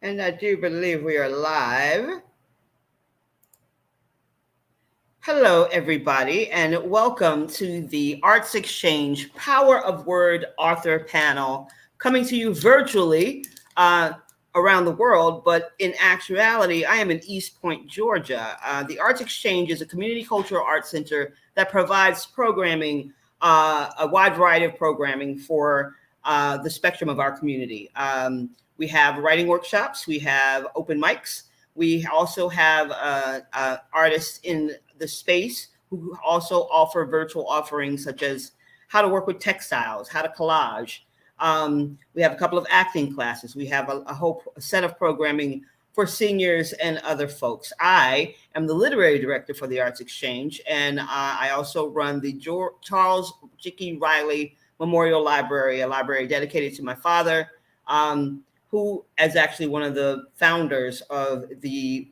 And I do believe we are live. Hello, everybody, and welcome to the ArtsXchange Power of Word Author Panel, coming to you virtually around the world, but in actuality, I am in East Point, Georgia. The ArtsXchange is a community cultural arts center that provides programming, a wide variety of programming for the spectrum of our community. We have writing workshops, we have open mics, we also have artists in the space who also offer virtual offerings such as how to work with textiles, how to collage. We have a couple of acting classes. We have a whole set of programming for seniors and other folks. I am the literary director for the ArtsXchange, and I also run the Charles Jicky Riley Memorial Library, a library dedicated to my father, who is actually one of the founders of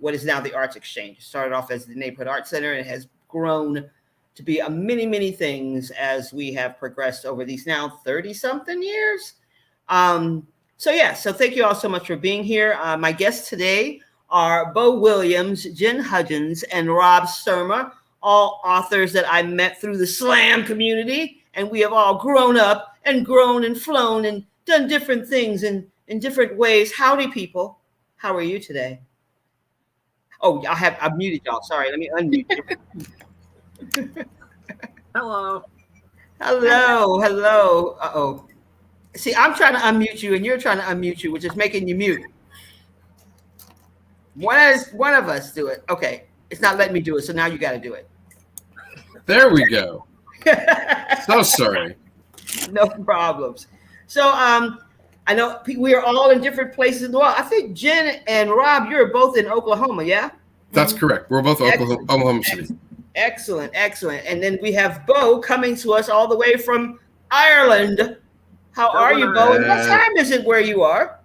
what is now the ArtsXchange. It started off as the Neighborhood Art Center and has grown to be many, many things as we have progressed over these now 30-something years. So thank you all so much for being here. My guests today are Beau Williams, Jen Hudgens, and Rob Sturma, all authors that I met through the slam community, and we have all grown up and grown and flown and done different things in different ways. Howdy, people. How are you today? Oh, I've muted y'all. Sorry, let me unmute you. Hello. Hello. Uh-oh. See, I'm trying to unmute you and you're trying to unmute you, which is making you mute. One of us do it. Okay. It's not letting me do it, so now you got to do it. There we go. So sorry. No problems. So, I know we are all in different places in the world. I think Jen and Rob, you're both in Oklahoma, yeah? That's correct. We're both Oklahoma City. Excellent. And then we have Beau coming to us all the way from Ireland. How are you, Beau? And what time is it where you are?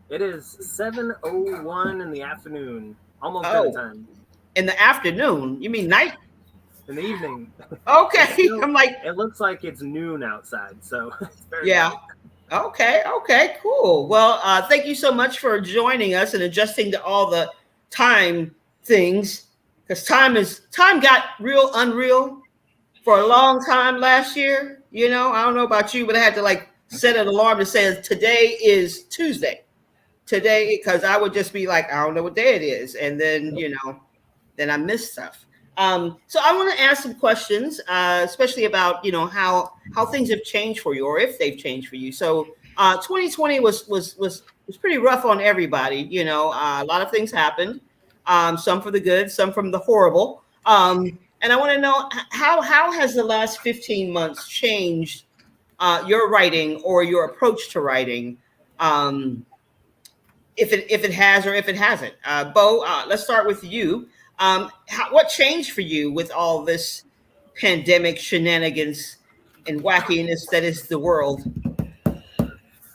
It is 7:01 in the afternoon. Almost bedtime. In the afternoon? You mean night? In the evening. Okay. I'm like, it looks like it's noon outside, so it's very yeah. light. Okay, cool. Well, thank you so much for joining us and adjusting to all the time things, because time got real unreal for a long time last year. You know, I don't know about you, but I had to set an alarm that says today is Tuesday. Today, because I would just be like, I don't know what day it is, and then then I miss stuff. So I want to ask some questions, especially about how things have changed for you, or if they've changed for you. So 2020 was pretty rough on everybody. A lot of things happened, some for the good, some from the horrible. And I want to know how has the last 15 months changed your writing or your approach to writing, if it has or if it hasn't. Beau, let's start with you. What changed for you with all this pandemic shenanigans and wackiness that is the world?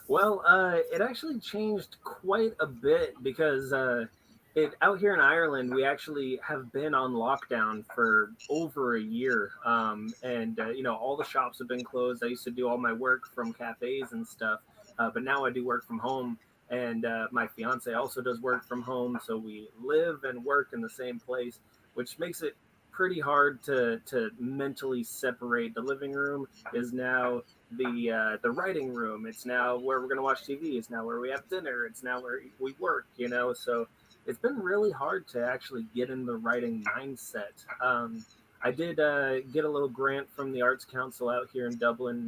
Well, it actually changed quite a bit because out here in Ireland, we actually have been on lockdown for over a year. And all the shops have been closed. I used to do all my work from cafes and stuff, but now I do work from home. And my fiance also does work from home, so we live and work in the same place, which makes it pretty hard to mentally separate. The living room is now the writing room. It's now where we're going to watch TV. It's now where we have dinner. It's now where we work, So it's been really hard to actually get in the writing mindset. I did get a little grant from the Arts Council out here in Dublin,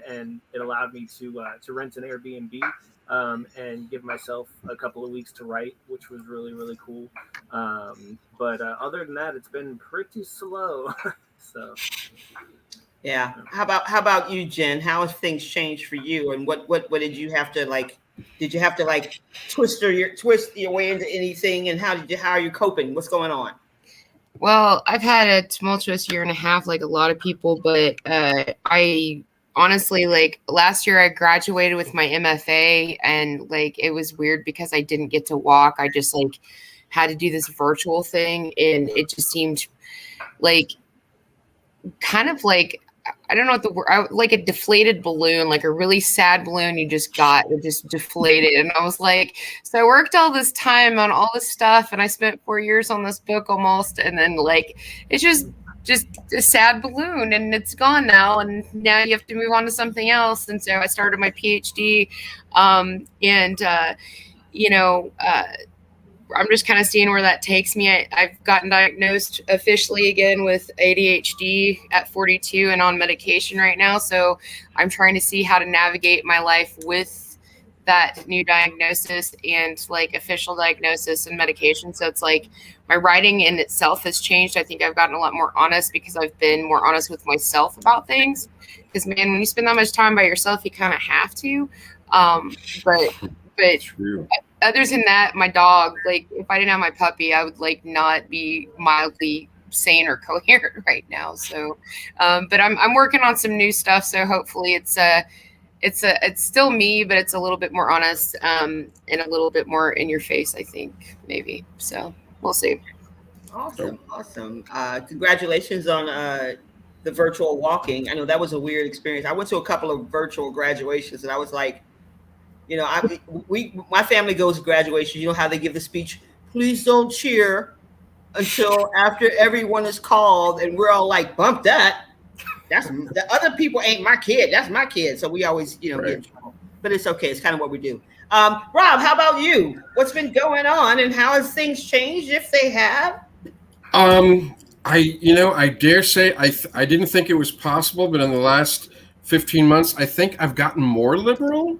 and it allowed me to rent an Airbnb and give myself a couple of weeks to write, which was really, really cool. But other than that, it's been pretty slow. So, yeah. How about you, Jen? How have things changed for you, and what did you have to Did you have to twist your way into anything, and how are you coping? What's going on? Well, I've had a tumultuous year and a half, like a lot of people, but I honestly, last year I graduated with my MFA, and it was weird because I didn't get to walk. I just had to do this virtual thing, and it just seemed I don't know what the word, like a deflated balloon, like a really sad balloon you just got, it just deflated. And I was like, so I worked all this time on all this stuff and I spent 4 years on this book almost. And then like, it's just a sad balloon and it's gone now. And now you have to move on to something else. And so I started my PhD. I'm just kind of seeing where that takes me. I've gotten diagnosed officially again with ADHD at 42 and on medication right now. So I'm trying to see how to navigate my life with that new diagnosis and like official diagnosis and medication. So it's like my writing in itself has changed. I think I've gotten a lot more honest because I've been more honest with myself about things. Because man, when you spend that much time by yourself, you kind of have to. But True. Other than that, my dog, like if I didn't have my puppy, I would like not be mildly sane or coherent right now. So, but I'm working on some new stuff. So hopefully it's still me, but it's a little bit more honest, and a little bit more in your face, I think maybe. So we'll see. Awesome. Congratulations on the virtual walking. I know that was a weird experience. I went to a couple of virtual graduations and I was like, you know, my family goes to graduation. You know how they give the speech, please don't cheer until after everyone is called. And we're all like, bump that. That's the other people ain't my kid. That's my kid. So we always, get in trouble. But it's okay. It's kind of what we do. Rob, how about you? What's been going on and how has things changed if they have? I dare say I didn't think it was possible, but in the last 15 months, I think I've gotten more liberal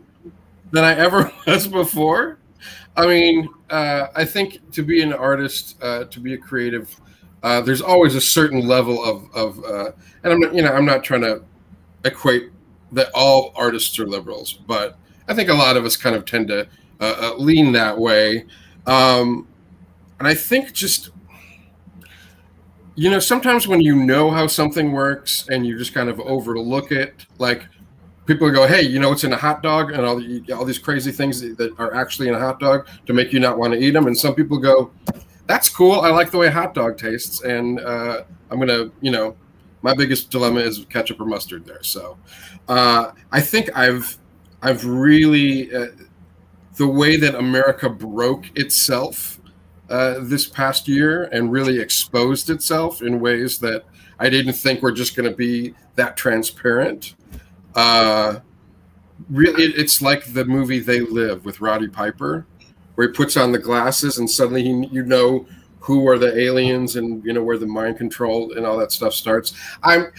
than I ever was before. I mean, I think to be an artist, to be a creative, there's always a certain level of and I'm not trying to equate that all artists are liberals, but I think a lot of us kind of tend to lean that way. And I think just, sometimes when you know how something works and you just kind of overlook it, like people go, hey, what's in a hot dog, and all these crazy things that are actually in a hot dog to make you not want to eat them. And some people go, that's cool. I like the way a hot dog tastes. And I'm going to, my biggest dilemma is ketchup or mustard there. So I think I've really, the way that America broke itself this past year and really exposed itself in ways that I didn't think were just going to be that transparent. Really, it's like the movie They Live with Roddy Piper, where he puts on the glasses and suddenly who are the aliens and where the mind control and all that stuff starts. I'm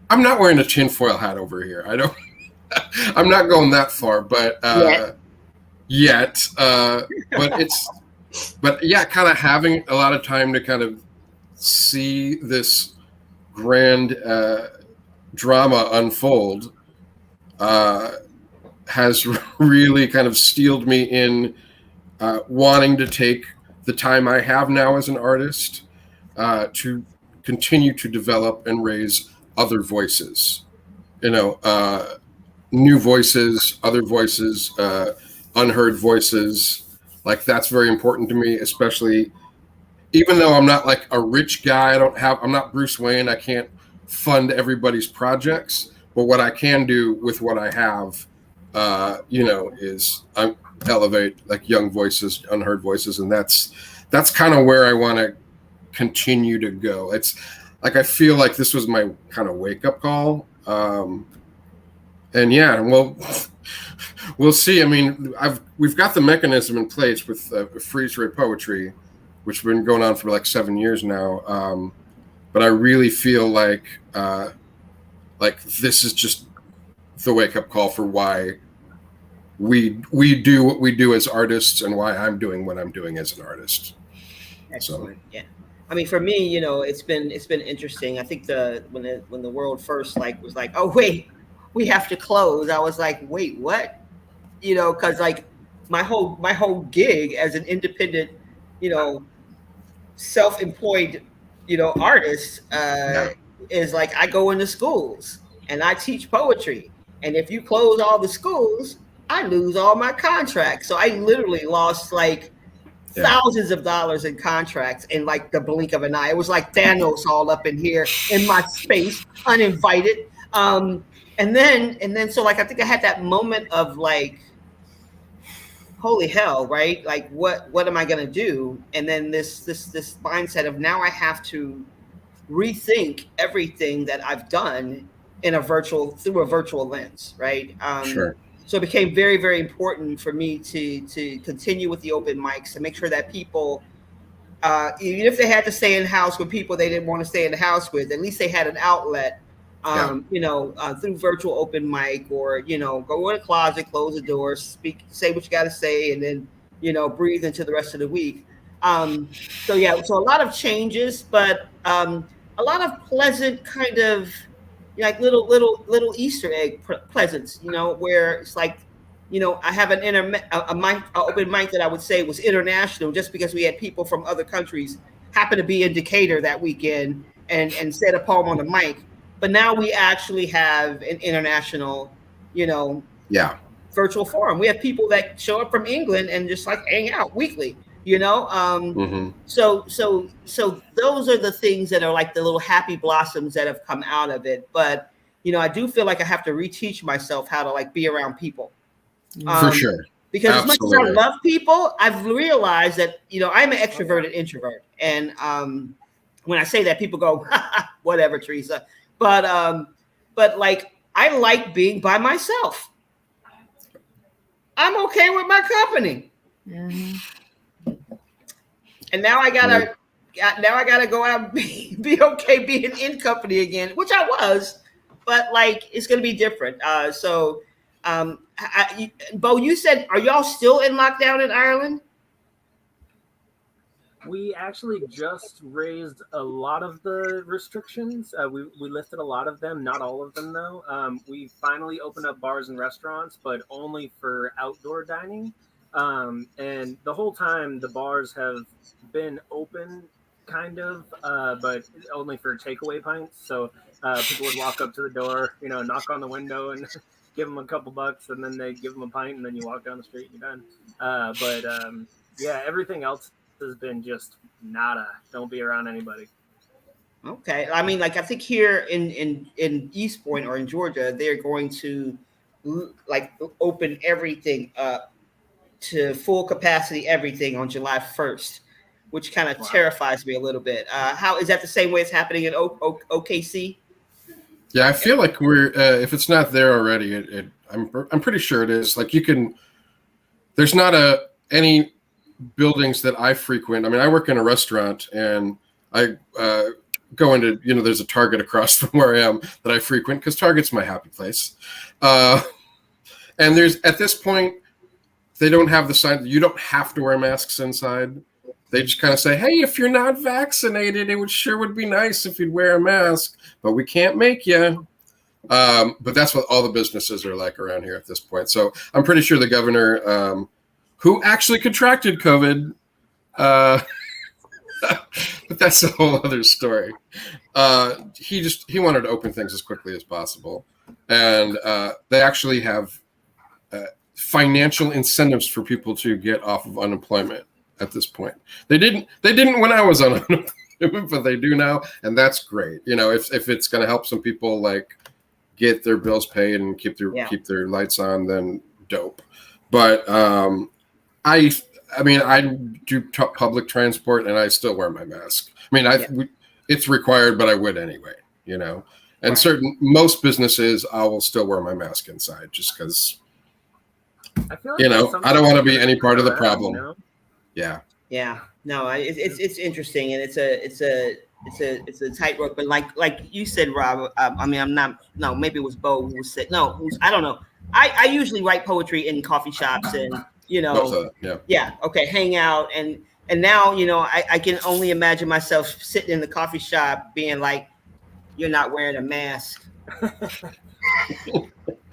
not wearing a tinfoil hat over here. I'm not going that far, but yet. But yeah, kind of having a lot of time to kind of see this grand drama unfold has really kind of steeled me in wanting to take the time I have now as an artist to continue to develop and raise other voices, new voices, other voices, unheard voices. Like that's very important to me, especially even though I'm not like a rich guy. I'm not Bruce Wayne. I can't fund everybody's projects. But what I can do with what I have, is elevate like young voices, unheard voices. And that's kind of where I want to continue to go. It's like, I feel like this was my kind of wake up call. And yeah, we'll see. I mean, we've got the mechanism in place with freeze rate poetry, which has been going on for like 7 years now. But I really feel like this is just the wake up call for why we do what we do as artists and why I'm doing what I'm doing as an artist. Excellent. So. Yeah. I mean, for me, it's been interesting. I think when the world first was like, oh wait, we have to close. I was like, wait, what? Because like my whole gig as an independent, self-employed, artist is like I go into schools and I teach poetry. And if you close all the schools, I lose all my contracts. So I literally lost thousands of dollars in contracts in like the blink of an eye. It was like Thanos all up in here in my space, uninvited. And then so like I think I had that moment of like, holy hell, right? Like what am I gonna do? And then this mindset of now I have to rethink everything that I've done in a through a virtual lens, right? Sure. So it became very, very important for me to continue with the open mics to make sure that people, even if they had to stay in the house with people they didn't want to stay in the house with, at least they had an outlet, Yeah. through virtual open mic, or go in a closet, close the door, speak, say what you got to say, and then breathe into the rest of the week. So yeah, so a lot of changes, but a lot of pleasant kind of like little Easter egg pleasants, where it's like, I have an open mic that I would say was international, just because we had people from other countries happen to be in Decatur that weekend and said a poem on the mic. But now we actually have an international, Yeah. virtual forum. We have people that show up from England and just like hang out weekly, you know. Hmm. So those are the things that are like the little happy blossoms that have come out of it. But I do feel like I have to reteach myself how to like be around people. For sure. Because as much as I Absolutely. love people, I've realized that I'm an extroverted introvert, and when I say that, people go, "Whatever, Theresa," but like I like being by myself. I'm okay with my company, and now I gotta go out and be okay being in company again, which I was, but like it's gonna be different. Beau, you said, are y'all still in lockdown in Ireland? We actually just raised a lot of the restrictions. We lifted a lot of them, not all of them though. We finally opened up bars and restaurants, but only for outdoor dining. And the whole time, the bars have been open, kind of, but only for takeaway pints. So people would walk up to the door, knock on the window and give them a couple bucks, and then they give them a pint, and then you walk down the street and you're done. But yeah, everything else has been just nada. Don't be around anybody. Okay, I mean, like I think here in East Point or in Georgia, they're going to like open everything up to full capacity, everything on July 1st, which kind of terrifies me a little bit. How is that the same way it's happening in OKC? Yeah, I feel like we're if it's not there already, I'm pretty sure it is. Like there's not any buildings that I frequent. I mean, I work in a restaurant, and I go into there's a Target across from where I am that I frequent because Target's my happy place. And there's at this point they don't have the sign that you don't have to wear masks inside. They just kind of say, hey, if you're not vaccinated, it would be nice if you'd wear a mask, but we can't make you. But that's what all the businesses are like around here at this point. So I'm pretty sure the governor, who actually contracted COVID, but that's a whole other story. He wanted to open things as quickly as possible. And they actually have financial incentives for people to get off of unemployment at this point. They didn't when I was on unemployment, but they do now, and that's great. If it's going to help some people like get their bills paid and keep their lights on, then dope. But I do public transport, and I still wear my mask. I mean, it's required, but I would anyway. And most businesses, I will still wear my mask inside just because. I feel like I don't want to be any part of the problem. Yeah. No, it's interesting, and it's a tightrope. But like you said, Rob. I mean, I'm not. No, maybe it was Beau who said no. I don't know. I usually write poetry in coffee shops, and okay, hang out, and now I can only imagine myself sitting in the coffee shop being like, you're not wearing a mask.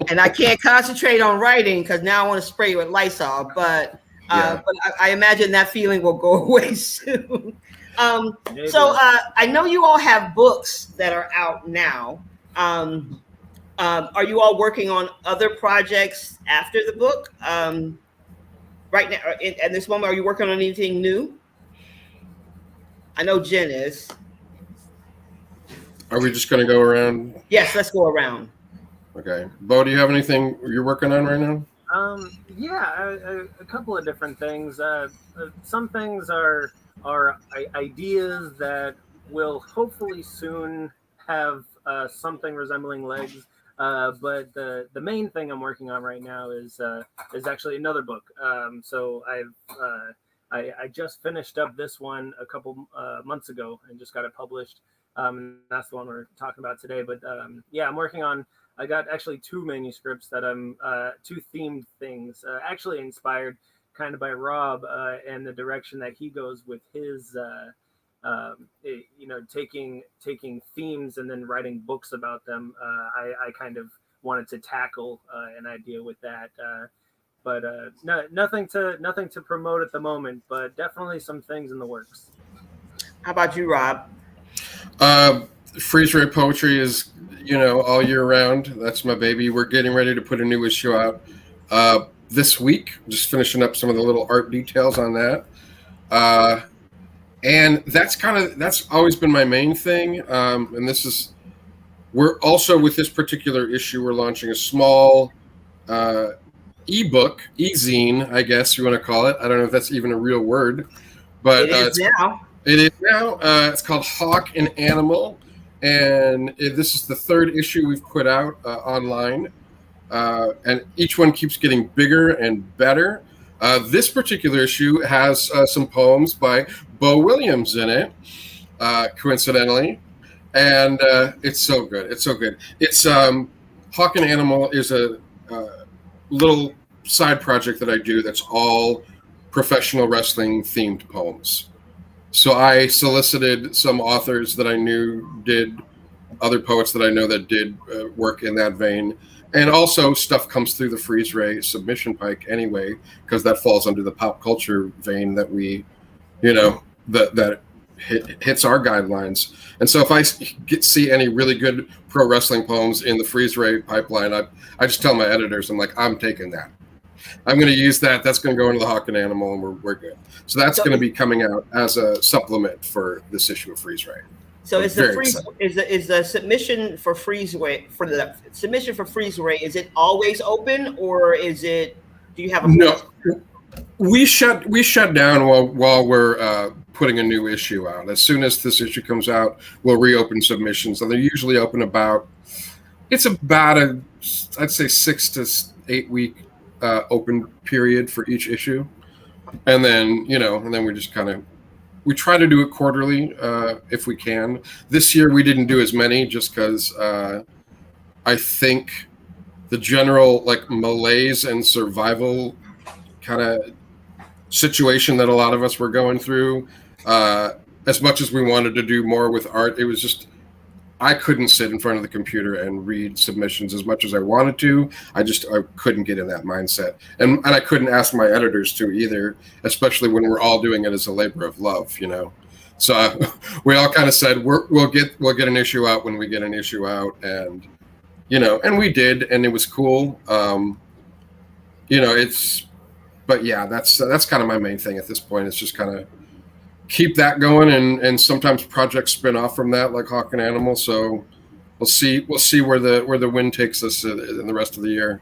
And I can't concentrate on writing because now I want to spray you with Lysol. But I imagine that feeling will go away soon. So I know you all have books that are out now. Are you all working on other projects after the book? Right now, at this moment, are you working on anything new? I know Jen is. Are we just going to go around? Yes, let's go around. Okay. Beau, do you have anything you're working on right now? A couple of different things. Some things are ideas that will hopefully soon have something resembling legs. But the main thing I'm working on right now is actually another book. So I just finished up this one a couple months ago and just got it published. And that's the one we're talking about today. But yeah, I'm working on. I got actually two manuscripts that I'm two themed things, actually inspired kind of by Rob and the direction that he goes with his, taking themes and then writing books about them. I kind of wanted to tackle an idea with that, but nothing to promote at the moment, but definitely some things in the works. How about you, Rob? Freeze Ray Poetry is, all year round. That's my baby. We're getting ready to put a new issue out this week. Just finishing up some of the little art details on that. And that's always been my main thing. And we're also, with this particular issue, we're launching a small ebook, e-zine, I guess you want to call it. I don't know if that's even a real word, but it is now. It is now. It's called Hawk and Animal, and this is the third issue we've put out online, and each one keeps getting bigger and better. This particular issue has some poems by Beau Williams in it, coincidentally, and it's so good. It's so good. It's Hawk and Animal is a little side project that I do that's all professional wrestling themed poems. So I solicited some authors that I knew did, other poets that I know that did work in that vein. And also stuff comes through the Freeze Ray submission pike anyway, because that falls under the pop culture vein that we, that hits our guidelines. And so if I see any really good pro wrestling poems in the Freeze Ray pipeline, I just tell my editors, I'm like, I'm taking that. I'm going to use that. That's going to go into the Hawk and Animal, and we're good. So that's going to be coming out as a supplement for this issue of Freeze Ray. So is the submission for Freeze Ray is it always open, or do you have a no? We shut down while we're putting a new issue out. As soon as this issue comes out, we'll reopen submissions, and they're usually open about I'd say 6 to 8 week open period for each issue, and then we just we try to do it quarterly if we can. This year we didn't do as many just because I think the general malaise and survival kind of situation that a lot of us were going through, as much as we wanted to do more with art, it was just I couldn't sit in front of the computer and read submissions as much as I wanted to. I couldn't get in that mindset. And I couldn't ask my editors to either, especially when we're all doing it as a labor of love, So we all kind of said, we'll get an issue out when we get an issue out. And, and we did, and it was cool. But yeah, that's kind of my main thing at this point. It's just kind of keep that going, and sometimes projects spin off from that, like Hawk and Animal. So we'll see where the wind takes us in the rest of the year.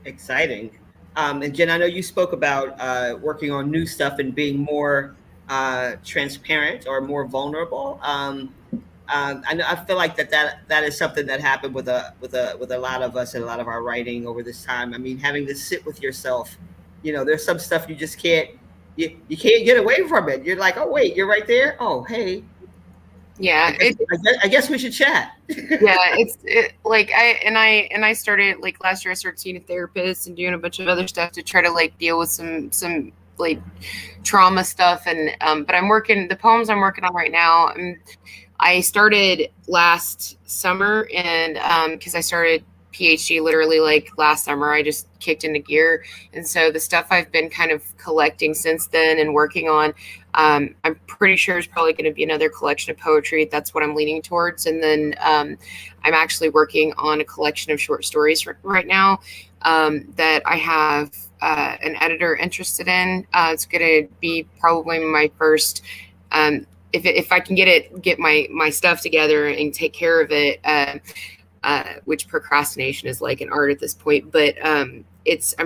Exciting. And Jen, I know you spoke about working on new stuff and being more transparent or more vulnerable. I feel like that is something that happened with a lot of us and a lot of our writing over this time. I mean, having to sit with yourself, there's some stuff you just can't. You can't get away from it. You're like, oh wait, you're right there. Oh hey, yeah. I guess we should chat. Yeah, I started last year. I started seeing a therapist and doing a bunch of other stuff to try to deal with some trauma stuff. And but the poems I'm working on right now. I started last summer, and because I started PhD literally last summer, I just kicked into gear. And so the stuff I've been kind of collecting since then and working on, I'm pretty sure is probably going to be another collection of poetry. That's what I'm leaning towards. And then I'm actually working on a collection of short stories right now that I have an editor interested in. It's going to be probably my first if I can get my stuff together and take care of it, which procrastination is like an art at this point, but I'm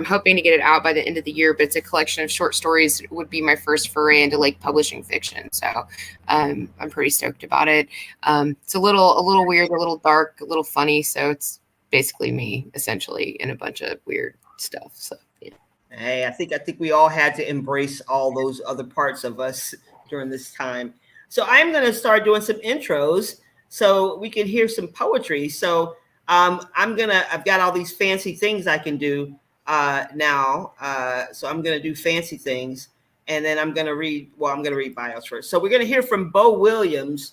hoping to get it out by the end of the year. But it's a collection of short stories. Would be my first foray into like publishing fiction, so I'm pretty stoked about it. It's a little weird, a little dark, a little funny. So it's basically me essentially in a bunch of weird stuff. So yeah. Hey, I think we all had to embrace all those other parts of us during this time. So I'm going to start doing some intros so we can hear some poetry. So I've got all these fancy things I can do now. So I'm going to do fancy things, and then I'm going to read bios first. So we're going to hear from Beau Williams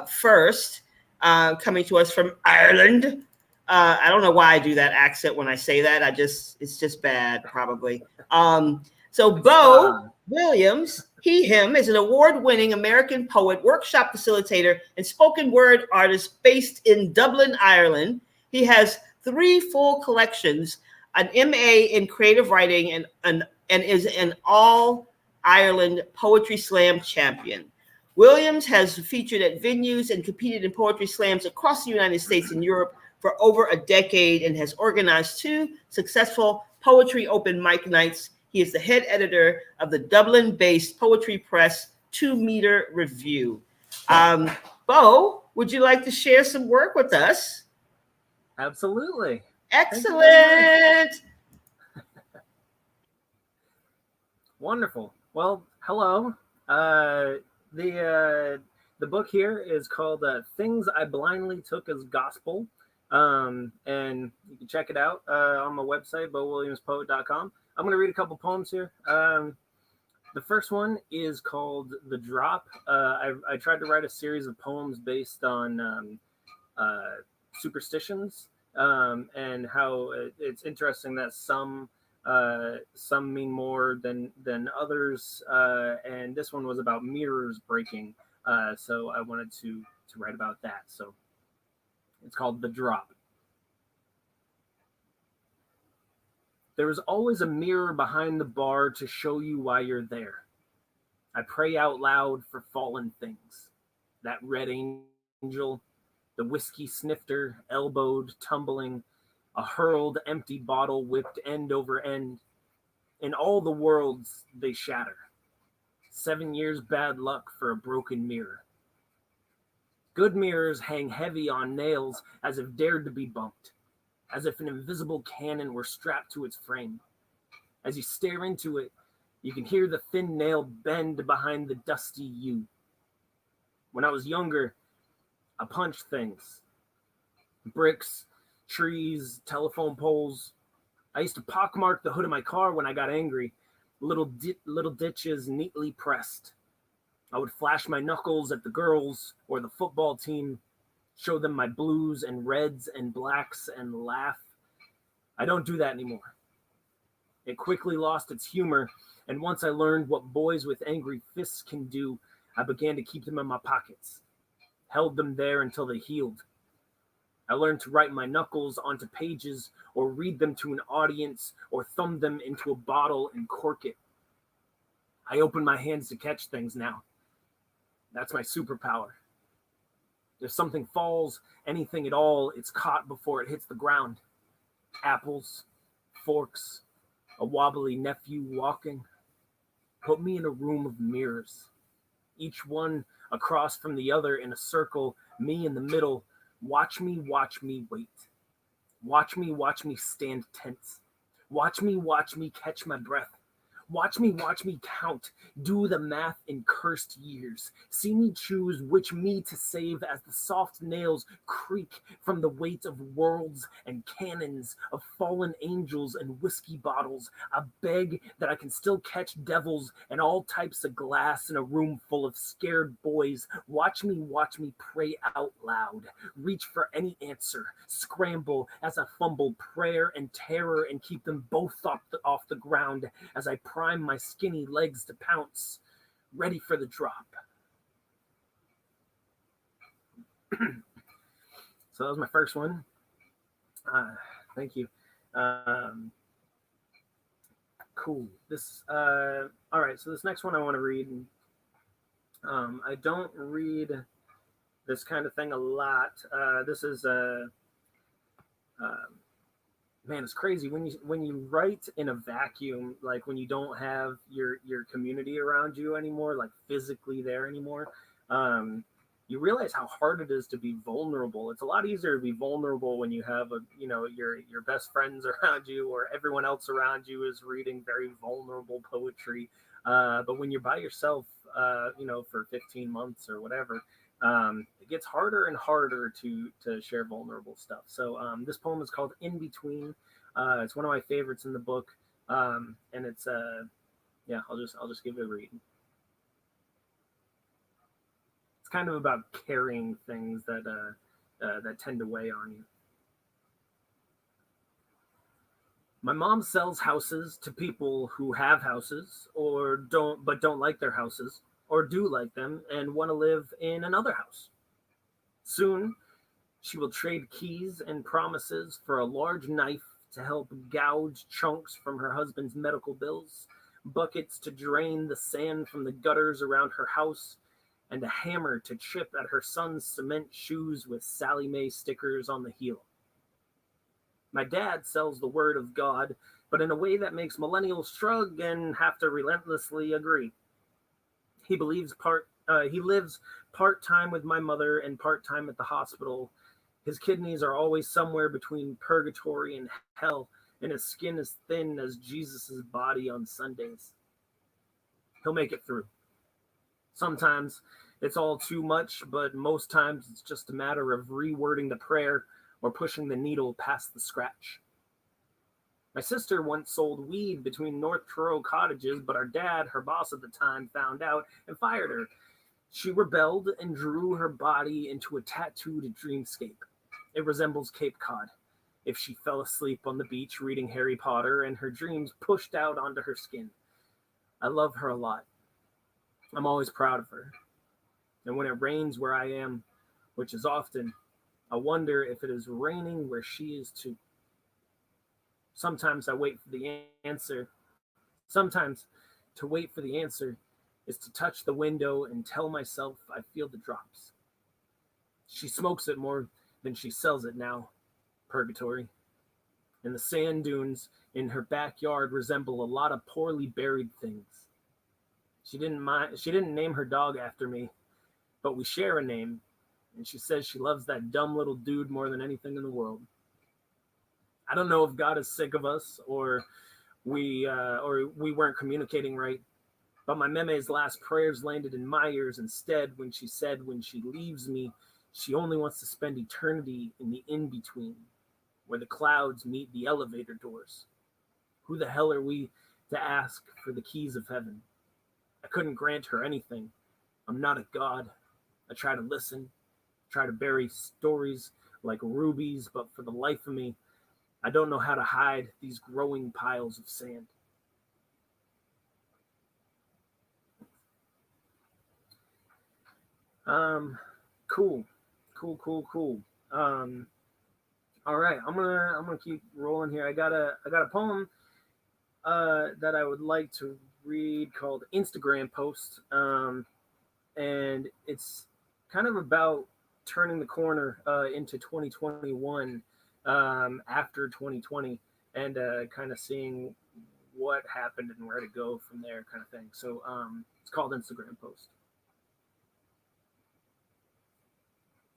first, coming to us from Ireland. I don't know why I do that accent when I say that. It's just bad, probably. So Beau Williams, him, is an award-winning American poet, workshop facilitator, and spoken word artist based in Dublin, Ireland. He has 3 full collections, an MA in creative writing, and is an All-Ireland Poetry Slam champion. Williams has featured at venues and competed in poetry slams across the United States and Europe for over a decade and has organized 2 successful poetry open mic nights. He is the head editor of the Dublin-based poetry press 2 Meter Review. Beau, would you like to share some work with us? Absolutely. Excellent. Wonderful. Well, hello. The book here is called Things I Blindly Took as Gospel. And you can check it out on my website, beauwilliamspoet.com. I'm going to read a couple poems here. The first one is called The Drop. I tried to write a series of poems based on superstitions and how it's interesting that some mean more than others. And this one was about mirrors breaking. So I wanted to write about that. So it's called The Drop. There is always a mirror behind the bar to show you why you're there. I pray out loud for fallen things. That red angel, the whiskey snifter, elbowed, tumbling, a hurled empty bottle whipped end over end. In all the worlds they shatter. 7 years bad luck for a broken mirror. Good mirrors hang heavy on nails as if dared to be bumped. As if an invisible cannon were strapped to its frame. As you stare into it, you can hear the thin nail bend behind the dusty you. When I was younger, I punched things. Bricks, trees, telephone poles. I used to pockmark the hood of my car when I got angry. Little ditches neatly pressed. I would flash my knuckles at the girls or the football team. Show them my blues and reds and blacks and laugh. I don't do that anymore. It quickly lost its humor, and once I learned what boys with angry fists can do, I began to keep them in my pockets. Held them there until they healed. I learned to write my knuckles onto pages or read them to an audience or thumb them into a bottle and cork it. I open my hands to catch things now. That's my superpower. If something falls, anything at all, it's caught before it hits the ground. Apples, forks, a wobbly nephew walking. Put me in a room of mirrors. Each one across from the other in a circle, me in the middle. Watch me wait. Watch me stand tense. Watch me catch my breath. Watch me count, do the math in cursed years. See me choose which me to save as the soft nails creak from the weight of worlds and cannons, of fallen angels and whiskey bottles. I beg that I can still catch devils and all types of glass in a room full of scared boys. Watch me pray out loud. Reach for any answer. Scramble as I fumble prayer and terror and keep them both off the ground as I prime my skinny legs to pounce, ready for the drop. So that was my first one. Thank you. Cool. All right. So this next one I want to read I don't read this kind of thing a lot. This is man, it's crazy when you write in a vacuum, like when you don't have your community around you anymore, like physically there anymore. Um, you realize how hard it is to be vulnerable. It's a lot easier to be vulnerable when you have your best friends around you, or everyone else around you is reading very vulnerable poetry. But when you're by yourself, for 15 months or whatever, it gets harder and harder to share vulnerable stuff. So this poem is called "In Between." It's one of my favorites in the book, and it's yeah. I'll just give it a read. It's kind of about carrying things that tend to weigh on you. My mom sells houses to people who have houses or don't like their houses, or do like them and want to live in another house. Soon, she will trade keys and promises for a large knife to help gouge chunks from her husband's medical bills, buckets to drain the sand from the gutters around her house, and a hammer to chip at her son's cement shoes with Sally Mae stickers on the heel. My dad sells the word of God, but in a way that makes millennials shrug and have to relentlessly agree. He lives part-time with my mother and part-time at the hospital. His kidneys are always somewhere between purgatory and hell, and his skin is thin as Jesus' body on Sundays. He'll make it through. Sometimes it's all too much, but most times it's just a matter of rewording the prayer or pushing the needle past the scratch. My sister once sold weed between North Truro cottages, but our dad, her boss at the time, found out and fired her. She rebelled and drew her body into a tattooed dreamscape. It resembles Cape Cod, if she fell asleep on the beach reading Harry Potter and her dreams pushed out onto her skin. I love her a lot. I'm always proud of her. And when it rains where I am, which is often, I wonder if it is raining where she is too. Sometimes I wait for the answer. Sometimes to wait for the answer is to touch the window and tell myself I feel the drops. She smokes it more than she sells it now. Purgatory. And the sand dunes in her backyard resemble a lot of poorly buried things. She didn't name her dog after me, but we share a name, and she says she loves that dumb little dude more than anything in the world. I don't know if God is sick of us or we weren't communicating right, but my meme's last prayers landed in my ears instead when she said when she leaves me, she only wants to spend eternity in the in-between, where the clouds meet the elevator doors. Who the hell are we to ask for the keys of heaven? I couldn't grant her anything. I'm not a god. I try to listen, try to bury stories like rubies, but for the life of me, I don't know how to hide these growing piles of sand. Cool. All right, I'm gonna keep rolling here. I got a poem that I would like to read called Instagram Post, and it's kind of about turning the corner into 2021 after 2020, and kind of seeing what happened and where to go from there, kind of thing. So it's called Instagram Post.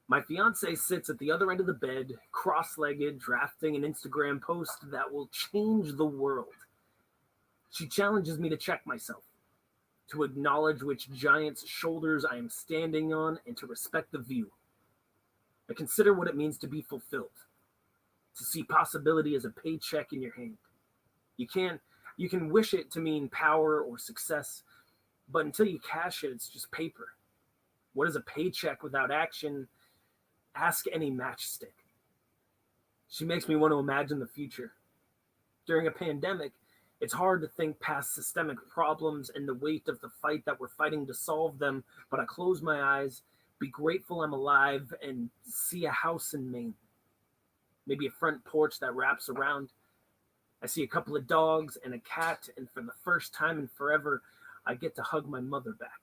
My fiance sits at the other end of the bed, cross-legged, drafting an Instagram post that will change the world. She challenges me to check myself, to acknowledge which giant's shoulders I am standing on, and to respect the view. I consider what it means to be fulfilled, to see possibility as a paycheck in your hand. You can wish it to mean power or success, but until you cash it, it's just paper. What is a paycheck without action? Ask any matchstick. She makes me want to imagine the future. During a pandemic, it's hard to think past systemic problems and the weight of the fight that we're fighting to solve them, but I close my eyes, be grateful I'm alive, and see a house in Maine. Maybe a front porch that wraps around. I see a couple of dogs and a cat, and for the first time in forever, I get to hug my mother back.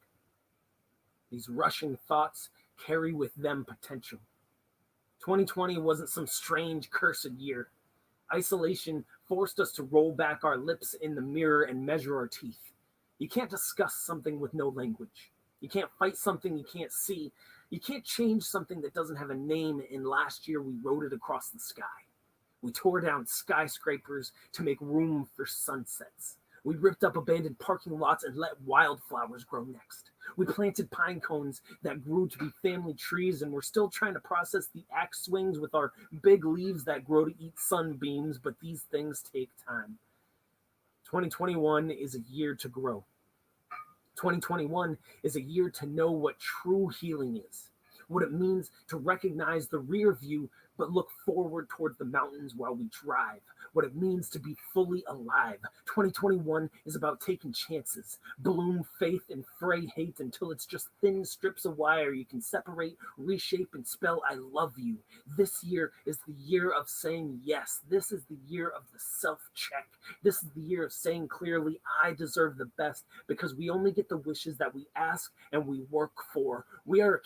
These rushing thoughts carry with them potential. 2020 wasn't some strange, cursed year. Isolation forced us to roll back our lips in the mirror and measure our teeth. You can't discuss something with no language. You can't fight something you can't see. You can't change something that doesn't have a name, and last year we wrote it across the sky. We tore down skyscrapers to make room for sunsets. We ripped up abandoned parking lots and let wildflowers grow next. We planted pine cones that grew to be family trees, and we're still trying to process the axe swings with our big leaves that grow to eat sunbeams, but these things take time. 2021 is a year to grow. 2021 is a year to know what true healing is, what it means to recognize the rear view but look forward toward the mountains while we drive, what it means to be fully alive. 2021 is about taking chances, bloom faith and fray hate until it's just thin strips of wire you can separate, reshape, and spell I love you. This year is the year of saying yes. This is the year of the self-check. This is the year of saying clearly, I deserve the best, because we only get the wishes that we ask and we work for. We have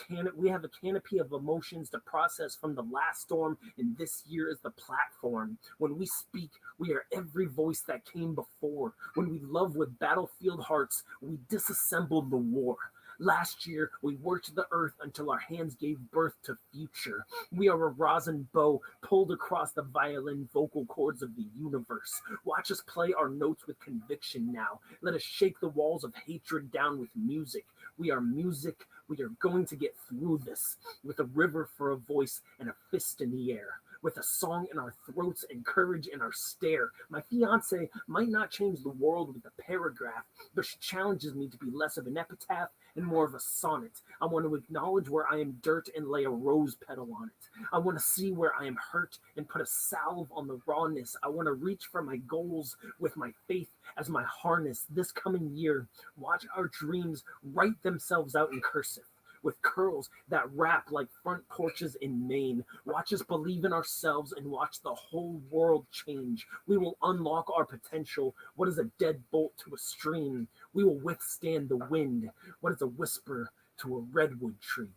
a canopy of emotions to process from the last storm, and this year is the platform. When we speak, we are every voice that came before. When we love with battlefield hearts, we disassembled the war. Last year, we worked the earth until our hands gave birth to future. We are a rosin bow pulled across the violin vocal cords of the universe. Watch us play our notes with conviction now. Let us shake the walls of hatred down with music. We are music. We are going to get through this with a river for a voice and a fist in the air, with a song in our throats and courage in our stare. My fiance might not change the world with a paragraph, but she challenges me to be less of an epitaph and more of a sonnet. I want to acknowledge where I am dirt and lay a rose petal on it. I want to see where I am hurt and put a salve on the rawness. I want to reach for my goals with my faith as my harness. This coming year, watch our dreams write themselves out in cursive, with curls that wrap like front porches in Maine. Watch us believe in ourselves and watch the whole world change. We will unlock our potential. What is a deadbolt to a stream? We will withstand the wind. What is a whisper to a redwood tree?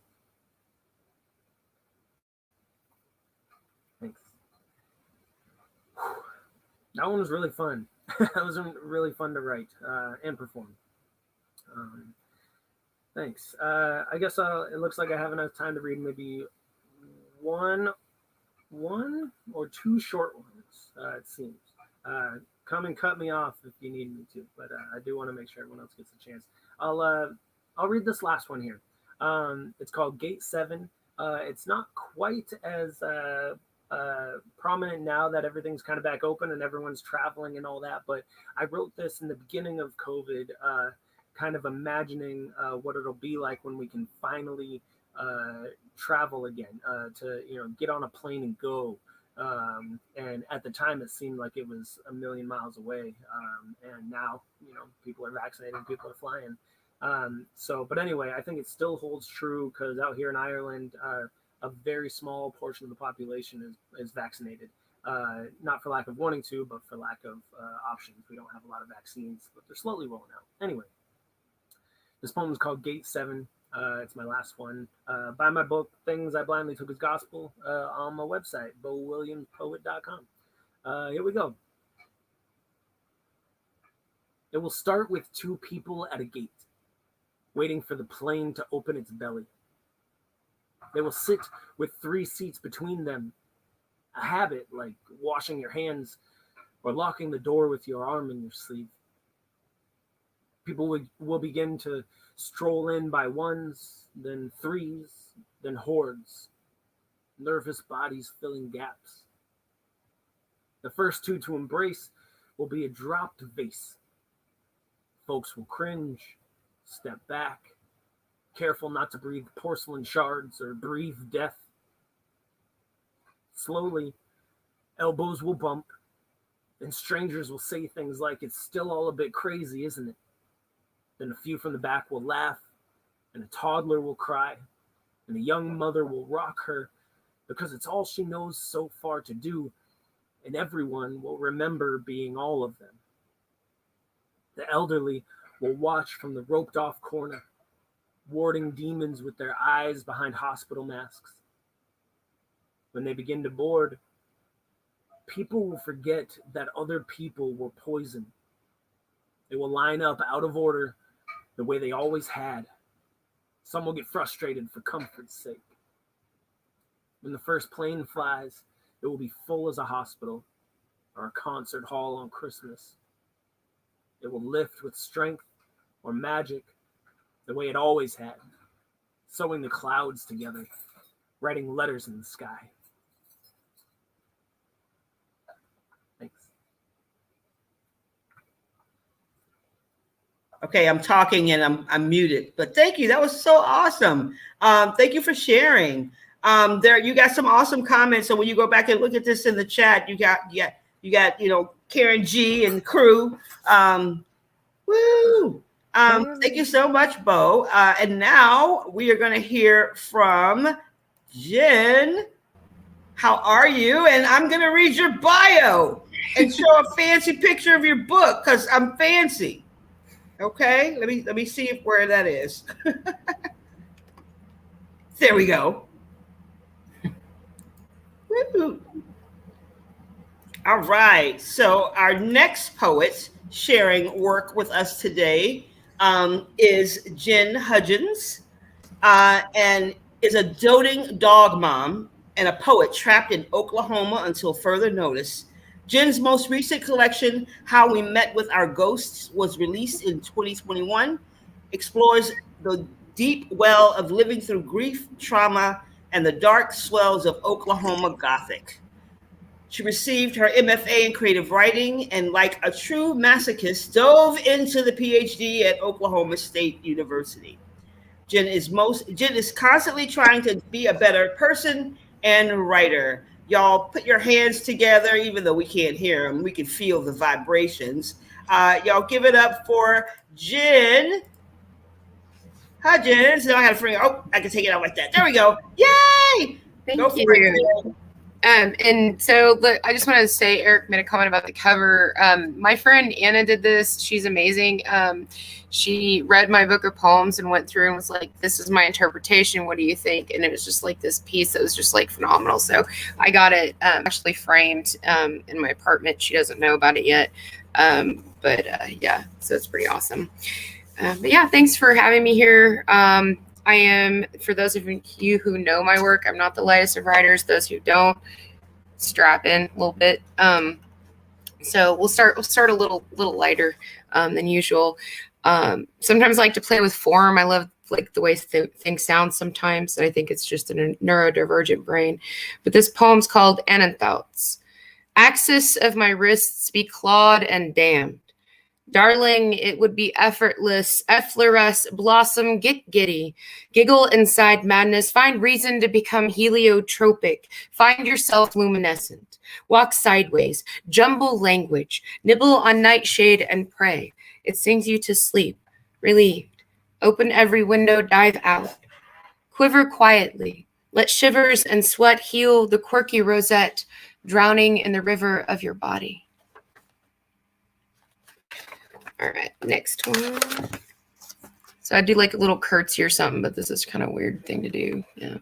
Thanks. That one was really fun. That was really fun to write and perform. Thanks. I guess it looks like I have enough time to read maybe one or two short ones, it seems. Come and cut me off if you need me to, but I do want to make sure everyone else gets a chance. I'll read this last one here. It's called Gate 7. It's not quite as prominent now that everything's kind of back open and everyone's traveling and all that, but I wrote this in the beginning of COVID, kind of imagining what it'll be like when we can finally travel again, to get on a plane and go. And at the time, it seemed like it was a million miles away. And now, people are vaccinated, people are flying. But anyway, I think it still holds true because out here in Ireland, a very small portion of the population is vaccinated. Not for lack of wanting to, but for lack of options. We don't have a lot of vaccines, but they're slowly rolling out. Anyway, this poem is called Gate 7. It's my last one. Buy my book, Things I Blindly Took as Gospel, on my website, BeauWilliamsPoet.com. Here we go. It will start with two people at a gate, waiting for the plane to open its belly. They will sit with 3 seats between them, a habit like washing your hands or locking the door with your arm in your sleeve. People will begin to stroll in by ones, then threes, then hordes, nervous bodies filling gaps. The first two to embrace will be a dropped vase. Folks will cringe, step back, careful not to breathe porcelain shards or breathe death. Slowly, elbows will bump, and strangers will say things like, "It's still all a bit crazy, isn't it?" Then a few from the back will laugh, and a toddler will cry, and a young mother will rock her because it's all she knows so far to do, and everyone will remember being all of them. The elderly will watch from the roped-off corner, warding demons with their eyes behind hospital masks. When they begin to board, people will forget that other people were poison. They will line up out of order the way they always had. Some will get frustrated for comfort's sake. When the first plane flies, it will be full as a hospital or a concert hall on Christmas. It will lift with strength or magic the way it always had, sewing the clouds together, writing letters in the sky. Thanks. Okay, I'm talking and I'm muted, but thank you. That was so awesome. Thank you for sharing. There, you got some awesome comments. So when you go back and look at this in the chat, you got Karen G and crew. Woo! Thank you so much, Beau. And now we are going to hear from Jen. How are you? And I'm going to read your bio and show a fancy picture of your book because I'm fancy. Okay, let me see where that is. There we go. Woo. All right. So our next poet sharing work with us today is Jen Hudgens, and is a doting dog mom and a poet trapped in Oklahoma until further notice. Jen's most recent collection, How We Met with Our Ghosts, was released in 2021, explores the deep well of living through grief, trauma, and the dark swells of Oklahoma Gothic. She received her MFA in creative writing and, like a true masochist, dove into the PhD at Oklahoma State University. Jen is constantly trying to be a better person and writer. Y'all put your hands together, even though we can't hear them, we can feel the vibrations. Y'all give it up for Jen Hudgens. No, I had a friend. Oh, I can take it out like that. There we go. Yay! Thank you. And so look, I just wanted to say, Eric made a comment about the cover. My friend Anna did this. She's amazing. She read my book of poems and went through and was like, this is my interpretation. What do you think? And it was just like this piece that was just like phenomenal. So I got it actually framed in my apartment. She doesn't know about it yet. Yeah, so it's pretty awesome. But yeah, thanks for having me here. I am, for those of you who know my work, I'm not the lightest of writers. Those who don't, strap in a little bit. So we'll start a little lighter than usual. Sometimes I like to play with form. I love like the way things sound sometimes. I think it's just a neurodivergent brain. But this poem's called Ananthoughts. Axis of my wrists be clawed and damned. Darling, it would be effortless, effloresce, blossom, get giddy, giggle inside madness, find reason to become heliotropic, find yourself luminescent, walk sideways, jumble language, nibble on nightshade and pray. It sings you to sleep, relieved. Open every window, dive out. Quiver quietly, let shivers and sweat heal the quirky rosette, drowning in the river of your body. All right, next one. So I do like a little curtsy or something, but this is kind of a weird thing to do. Yeah.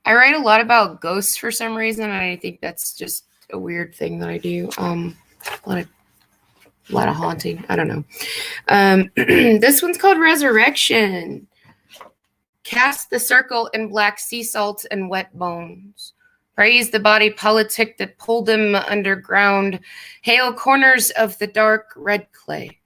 I write a lot about ghosts for some reason, and I think that's just a weird thing that I do. A lot of haunting. I don't know. This one's called Resurrection. Cast the circle in black sea salt and wet bones. Praise the body politic that pulled them underground. Hail corners of the dark red clay.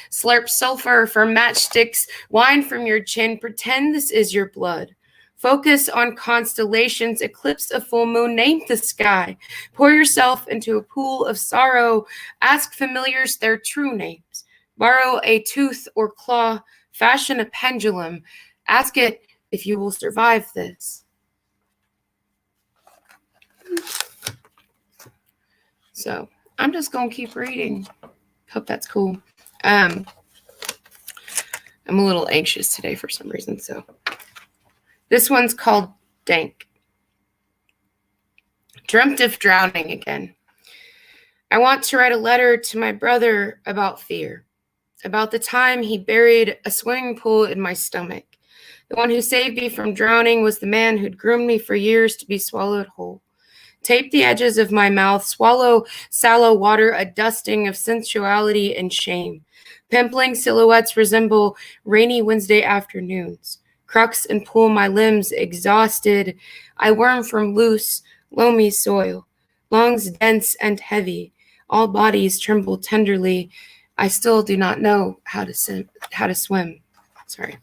Slurp sulfur from matchsticks, wine from your chin, pretend this is your blood. Focus on constellations, eclipse a full moon, name the sky. Pour yourself into a pool of sorrow, ask familiars their true names. Borrow a tooth or claw, fashion a pendulum, ask it if you will survive this. So I'm just going to keep reading. Hope that's cool. I'm a little anxious today for some reason. So this one's called Dank. Dreamt of drowning again. I want to write a letter to my brother about fear, about the time he buried a swimming pool in my stomach, The one who saved me from drowning was the man who'd groomed me for years to be swallowed whole. Tape the edges of my mouth, swallow sallow water, a dusting of sensuality and shame. Pimpling silhouettes resemble rainy Wednesday afternoons. Crux and pull my limbs exhausted. I worm from loose, loamy soil. Lungs dense and heavy. All bodies tremble tenderly. I still do not know how to swim. Sorry.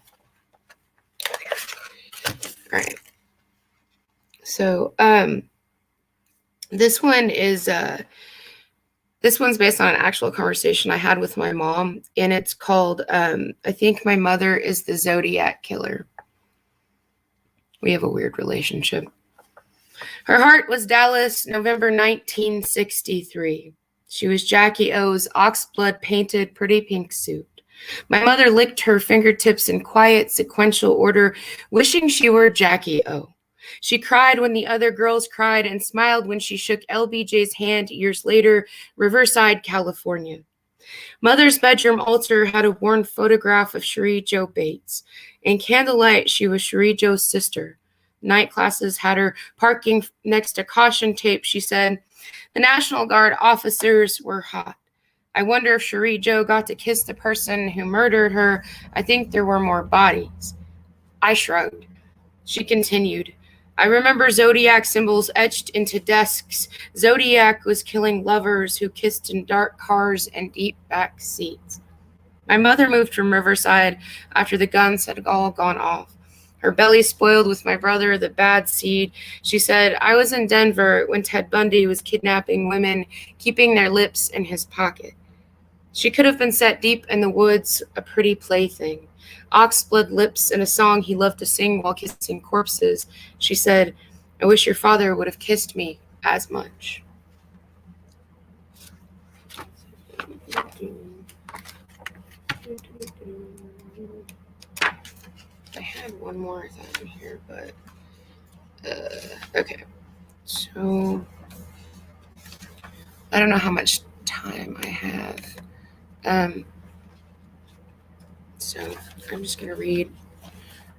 All right. So, this one's based on an actual conversation I had with my mom, and it's called, I think my mother is the Zodiac Killer. We have a weird relationship. Her heart was Dallas, November 1963. She was Jackie O's oxblood painted pretty pink suit. My mother licked her fingertips in quiet sequential order, wishing she were Jackie O. She cried when the other girls cried and smiled when she shook LBJ's hand years later, Riverside, California. Mother's bedroom altar had a worn photograph of Cherie Jo Bates. In candlelight, she was Cherie Jo's sister. Night classes had her parking next to caution tape. She said, "The National Guard officers were hot. I wonder if Cherie Jo got to kiss the person who murdered her. I think there were more bodies." I shrugged. She continued, "I remember zodiac symbols etched into desks. Zodiac was killing lovers who kissed in dark cars and deep back seats." My mother moved from Riverside after the guns had all gone off. Her belly spoiled with my brother, the bad seed. She said, "I was in Denver when Ted Bundy was kidnapping women, keeping their lips in his pocket." She could have been set deep in the woods, a pretty plaything. Oxblood lips and a song he loved to sing while kissing corpses. She said, "I wish your father would have kissed me as much." I had one more thing here, but okay. So I don't know how much time I have. So I'm just going to read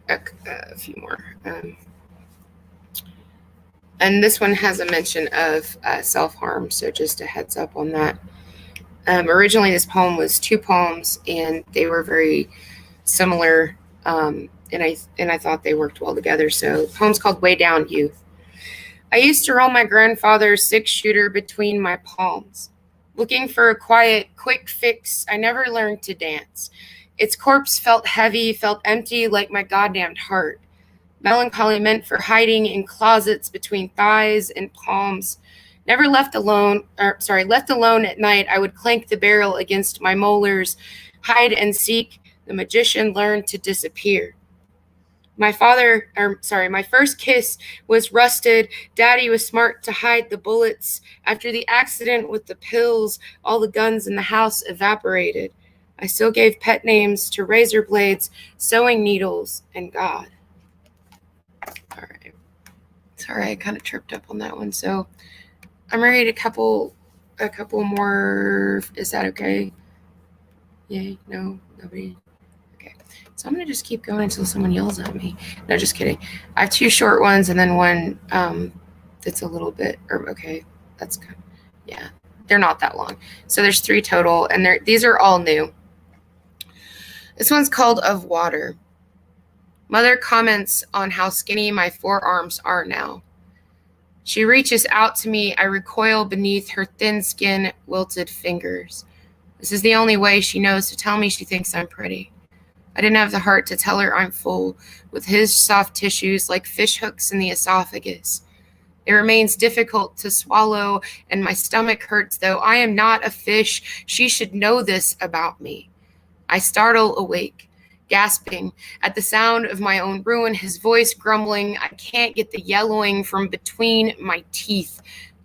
a few more. And this one has a mention of self-harm, so just a heads up on that. Originally, this poem was 2 poems, and they were very similar, and I thought they worked well together. So the poem's called Way Down Youth. I used to roll my grandfather's 6-shooter between my palms. Looking for a quiet, quick fix, I never learned to dance. Its corpse felt heavy, felt empty like my goddamned heart. Melancholy meant for hiding in closets between thighs and palms. Never left alone at night, I would clank the barrel against my molars, hide and seek. The magician learned to disappear. My first kiss was rusted. Daddy was smart to hide the bullets. After the accident with the pills, all the guns in the house evaporated. I still gave pet names to razor blades, sewing needles, and God. All right. Sorry, I kind of tripped up on that one. So I'm gonna read a couple more. Is that okay? Yay? No? Nobody? Okay. So I'm gonna just keep going until someone yells at me. No, just kidding. I have 2 short ones and then one that's a little bit, okay, that's good. Yeah, they're not that long. So there's 3 total, and these are all new. This one's called Of Water. Mother comments on how skinny my forearms are now. She reaches out to me. I recoil beneath her thin skin, wilted fingers. This is the only way she knows to tell me she thinks I'm pretty. I didn't have the heart to tell her I'm full, with his soft tissues like fish hooks in the esophagus. It remains difficult to swallow, and my stomach hurts, though I am not a fish. She should know this about me. I startle awake, gasping at the sound of my own ruin, his voice grumbling. I can't get the yellowing from between my teeth.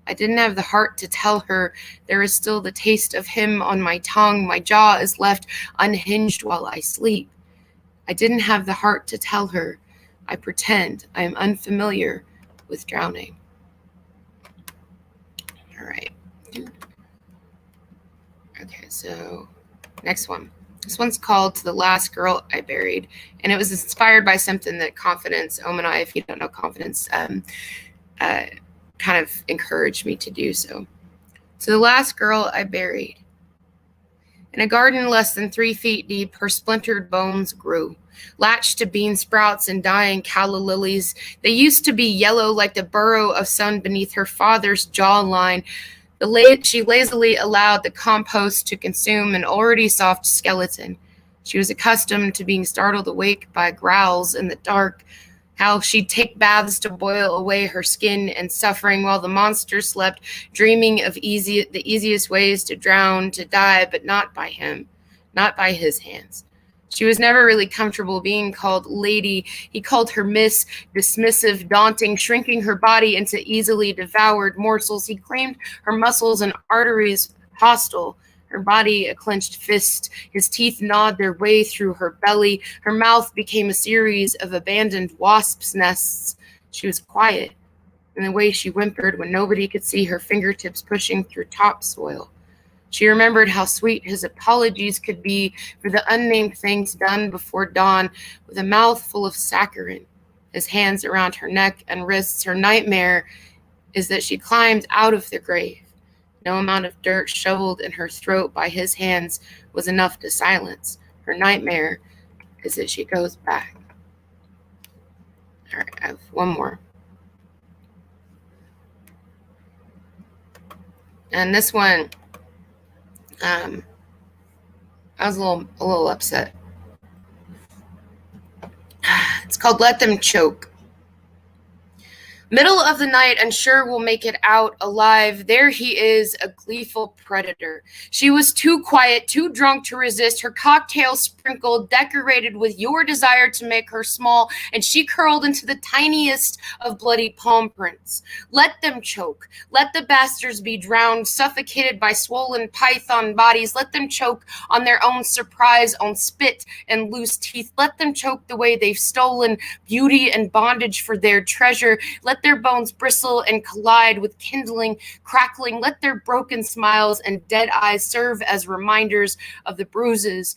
I didn't have the heart to tell her. There is still the taste of him on my tongue. My jaw is left unhinged while I sleep. I didn't have the heart to tell her. I pretend I am unfamiliar with drowning. All right. Okay, so next one. This one's called To the Last Girl I Buried, and it was inspired by something that Confidence, Omanai, if you don't know Confidence, kind of encouraged me to do so. To the last girl I buried. In a garden less than 3 feet deep, her splintered bones grew, latched to bean sprouts and dying calla lilies. They used to be yellow like the burrow of sun beneath her father's jawline. She lazily allowed the compost to consume an already soft skeleton. She was accustomed to being startled awake by growls in the dark, how she'd take baths to boil away her skin and suffering while the monster slept, dreaming of the easiest ways to drown, to die, but not by him, not by his hands. She was never really comfortable being called lady. He called her miss, dismissive, daunting, shrinking her body into easily devoured morsels. He claimed her muscles and arteries hostile, her body a clenched fist. His teeth gnawed their way through her belly. Her mouth became a series of abandoned wasps' nests. She was quiet in the way she whimpered when nobody could see her fingertips pushing through topsoil. She remembered how sweet his apologies could be for the unnamed things done before dawn, with a mouth full of saccharin, his hands around her neck and wrists. Her nightmare is that she climbed out of the grave. No amount of dirt shoveled in her throat by his hands was enough to silence. Her nightmare is that she goes back. All right, I have one more. And this one, I was a little upset. It's called Let Them Choke. Middle of the night, unsure we'll make it out alive, there he is, a gleeful predator. She was too quiet, too drunk to resist, her cocktail sprinkled, decorated with your desire to make her small, and she curled into the tiniest of bloody palm prints. Let them choke. Let the bastards be drowned, suffocated by swollen python bodies. Let them choke on their own surprise, on spit and loose teeth. Let them choke the way they've stolen beauty and bondage for their treasure. Let their bones bristle and collide with kindling, crackling. Let their broken smiles and dead eyes serve as reminders of the bruises,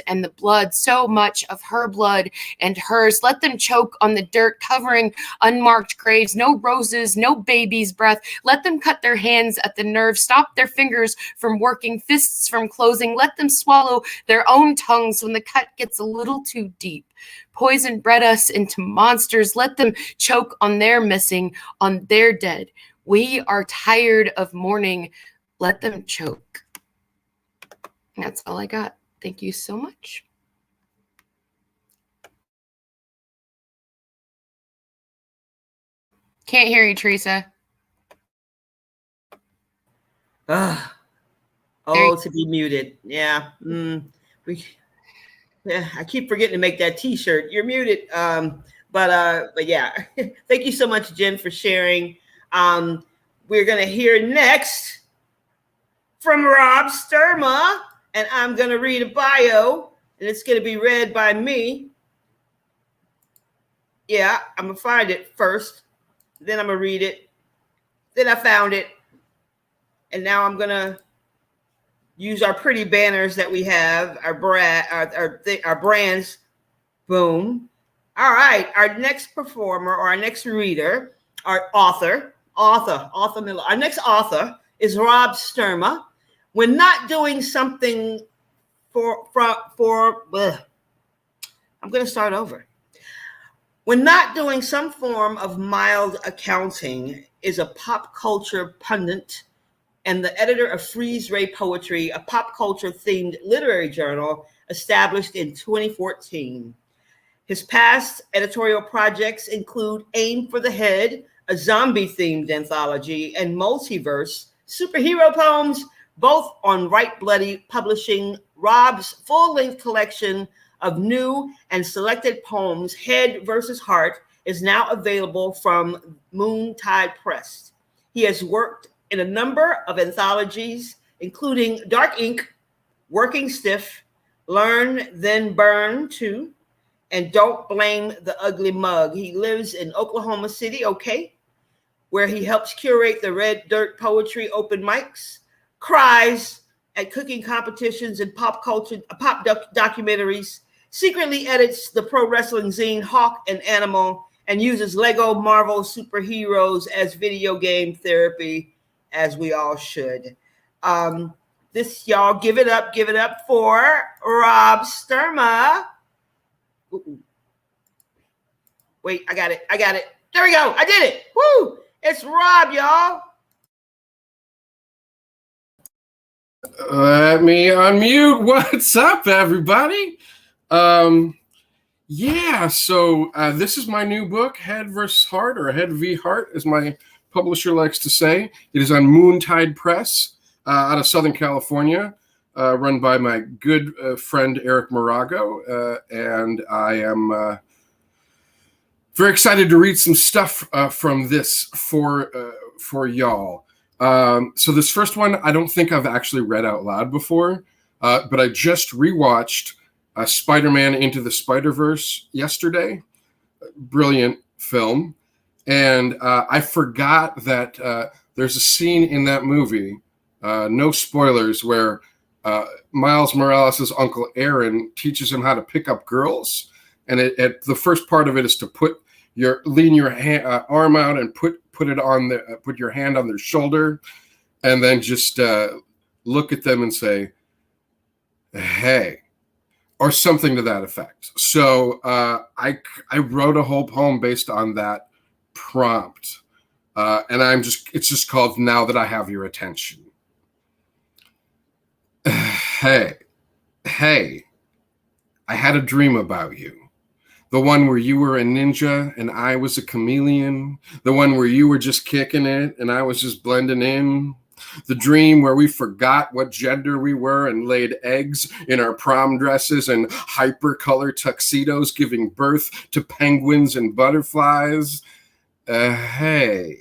and the blood, so much of her blood and hers. Let them choke on the dirt covering unmarked graves, no roses, no baby's breath. Let them cut their hands at the nerve, stop their fingers from working, fists from closing. Let them swallow their own tongues when the cut gets a little too deep. Poison bred us into monsters. Let them choke on their missing, on their dead. We are tired of mourning. Let them choke. That's all I got. Thank you so much. Can't hear you, Theresa. To be muted. Yeah. I keep forgetting to make that T-shirt. You're muted. But yeah, thank you so much, Jen, for sharing. We're gonna hear next from Rob Sturma, and I'm gonna read a bio, and it's gonna be read by me. Yeah, I'm gonna find it first, then I'm gonna read it. Then I found it, and now I'm gonna use our pretty banners that we have, our brands. Boom. All right, our next performer or our next reader, our author Miller. Our next author is Rob Sturma. When not doing something I'm going to start over. When not doing some form of mild accounting is a pop culture pundit and the editor of Freeze Ray Poetry, a pop culture themed literary journal established in 2014. His past editorial projects include Aim for the Head, a zombie-themed anthology, and Multiverse, superhero poems, both on Right Bloody Publishing. Rob's full-length collection of new and selected poems, Head versus Heart, is now available from Moontide Press. He has worked in a number of anthologies, including Dark Ink, Working Stiff, Learn Then Burn 2, and Don't Blame the Ugly Mug. He lives in Oklahoma City, where he helps curate the Red Dirt Poetry open mics, cries, at cooking competitions and pop documentaries, secretly edits the pro wrestling zine Hawk and Animal, and uses Lego Marvel superheroes as video game therapy, as we all should. This, y'all, give it up for Rob Sturma. Ooh. Wait, I got it. There we go. I did it. Woo! It's Rob, y'all. Let me unmute. What's up, everybody? Yeah, so this is my new book, Head vs. Heart, or Head v. Heart, as my publisher likes to say. It is on Moontide Press out of Southern California, run by my good friend Eric Morago, and I am very excited to read some stuff from this for y'all. So this first one, I don't think I've actually read out loud before, but I just rewatched Spider-Man Into the Spider-Verse yesterday. Brilliant film. And I forgot that there's a scene in that movie, no spoilers, where Miles Morales' Uncle Aaron teaches him how to pick up girls. And the first part of it is to lean your arm out and put your hand on their shoulder, and then just look at them and say, "Hey," or something to that effect. So I wrote a whole poem based on that prompt, and it's just called "Now That I Have Your Attention." Hey, I had a dream about you. The one where you were a ninja and I was a chameleon. The one where you were just kicking it and I was just blending in. The dream where we forgot what gender we were and laid eggs in our prom dresses and hypercolor tuxedos, giving birth to penguins and butterflies. Hey,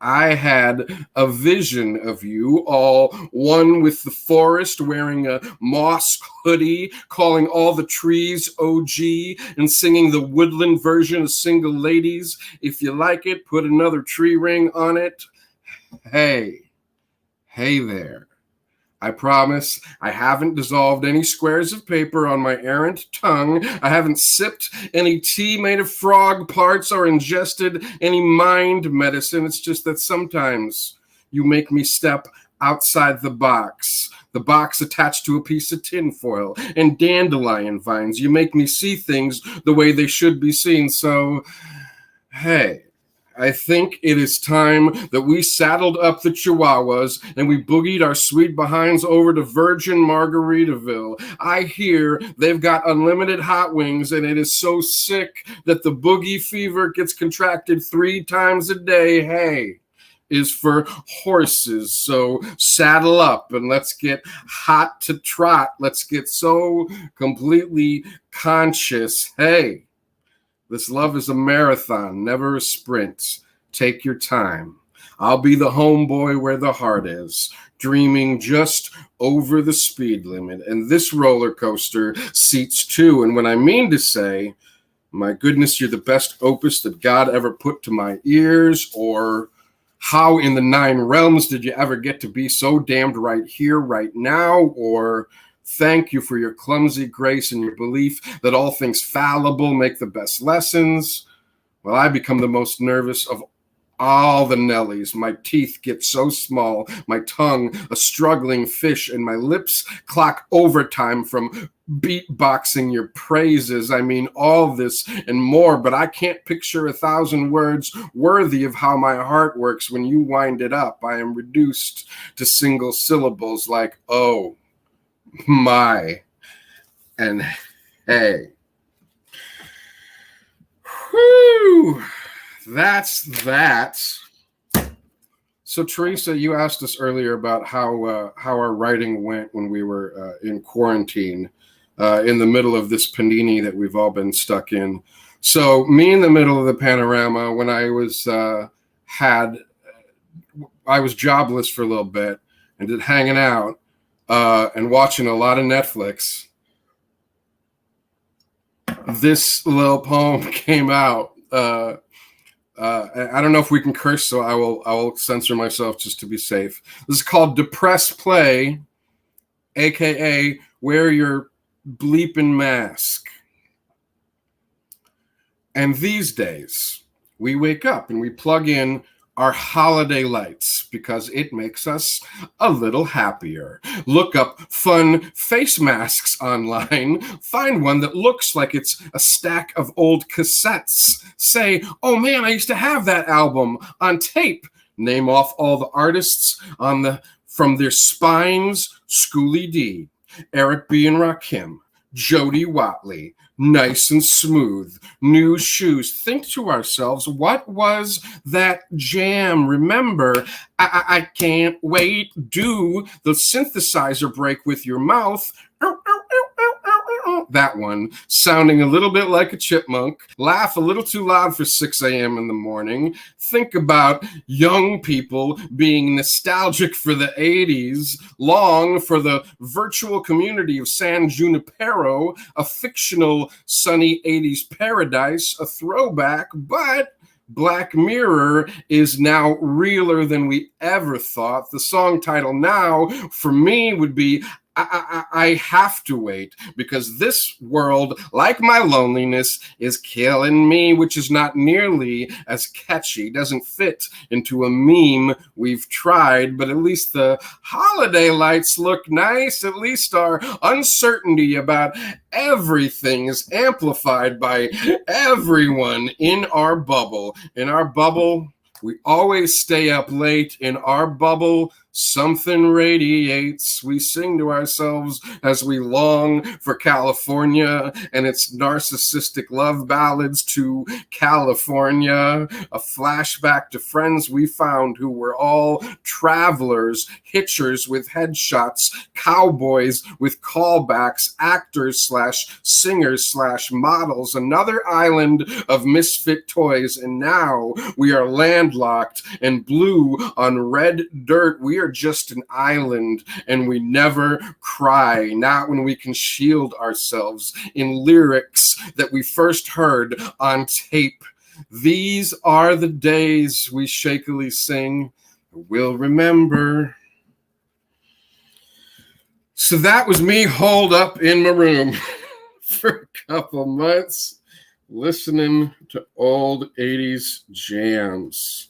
I had a vision of you, all one with the forest, wearing a moss hoodie, calling all the trees OG, and singing the woodland version of Single Ladies. If you like it, put another tree ring on it. Hey there. I promise I haven't dissolved any squares of paper on my errant tongue. I haven't sipped any tea made of frog parts or ingested any mind medicine. It's just that sometimes you make me step outside the box attached to a piece of tinfoil and dandelion vines. You make me see things the way they should be seen. So, hey, I think it is time that we saddled up the Chihuahuas and we boogied our sweet behinds over to Virgin Margaritaville. I hear they've got unlimited hot wings, and it is so sick that the boogie fever gets contracted 3 times a day. Hey, is for horses. So saddle up and let's get hot to trot. Let's get so completely conscious. Hey. This love is a marathon, never a sprint. Take your time. I'll be the homeboy where the heart is, dreaming just over the speed limit. And this roller coaster seats 2. And when I mean to say, my goodness, you're the best opus that God ever put to my ears, or how in the 9 realms did you ever get to be so damned right here, right now, or thank you for your clumsy grace and your belief that all things fallible make the best lessons. Well, I become the most nervous of all the Nellies. My teeth get so small, my tongue a struggling fish, and my lips clock overtime from beatboxing your praises. I mean, all this and more, but I can't picture 1,000 words worthy of how my heart works when you wind it up. I am reduced to single syllables like, oh, my, and hey. Whew, that's that. So Theresa, you asked us earlier about how our writing went when we were in quarantine, in the middle of this panini that we've all been stuck in. So me in the middle of the panorama, when I was jobless for a little bit and did hanging out. And watching a lot of Netflix, this little poem came out. I don't know if we can curse, so I will censor myself just to be safe. This is called Depress Play, AKA wear your bleeping mask. And these days, we wake up and we plug in our holiday lights because it makes us a little happier. Look up fun face masks online. Find one that looks like it's a stack of old cassettes. Say, oh man, I used to have that album on tape. Name off all the artists from their spines: Schoolie D, Eric B. and Rakim, Jody Watley, Nice and Smooth, New Shoes. Think to ourselves, what was that jam? Remember, I can't wait. Do the synthesizer break with your mouth. That one, sounding a little bit like a chipmunk. Laugh a little too loud for 6 a.m. in the morning. Think about young people being nostalgic for the 80s. Long for the virtual community of San Junipero, a fictional sunny 80s paradise, a throwback, but Black Mirror is now realer than we ever thought. The song title now, for me, would be I have to wait, because this world, like my loneliness, is killing me, which is not nearly as catchy, doesn't fit into a meme we've tried, but at least the holiday lights look nice. At least our uncertainty about everything is amplified by everyone in our bubble. In our bubble, we always stay up late. In our bubble, something radiates. We sing to ourselves as we long for California and its narcissistic love ballads to California. A flashback to friends we found who were all travelers, hitchers with headshots, cowboys with callbacks, actors / singers / models, another island of misfit toys. And now we are landlocked and blue on red dirt. We are just an island, and we never cry, not when we can shield ourselves in lyrics that we first heard on tape. These are the days, we shakily sing, we'll remember. So that was me holed up in my room for a couple months listening to old 80s jams.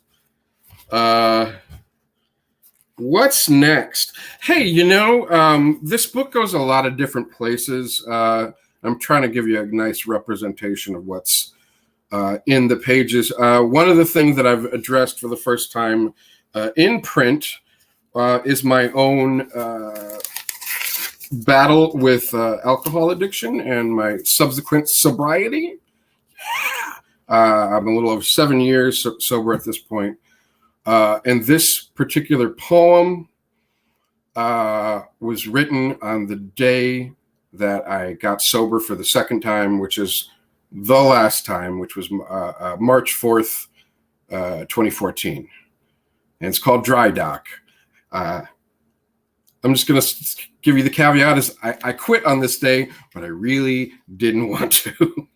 What's next? Hey, this book goes a lot of different places. I'm trying to give you a nice representation of what's in the pages. One of the things that I've addressed for the first time in print is my own battle with alcohol addiction and my subsequent sobriety. I'm a little over 7 years sober at this point. And this particular poem was written on the day that I got sober for the second time, which is the last time, which was March 4th, 2014. And it's called Dry Dock. I'm just going to give you the caveat is I quit on this day, but I really didn't want to.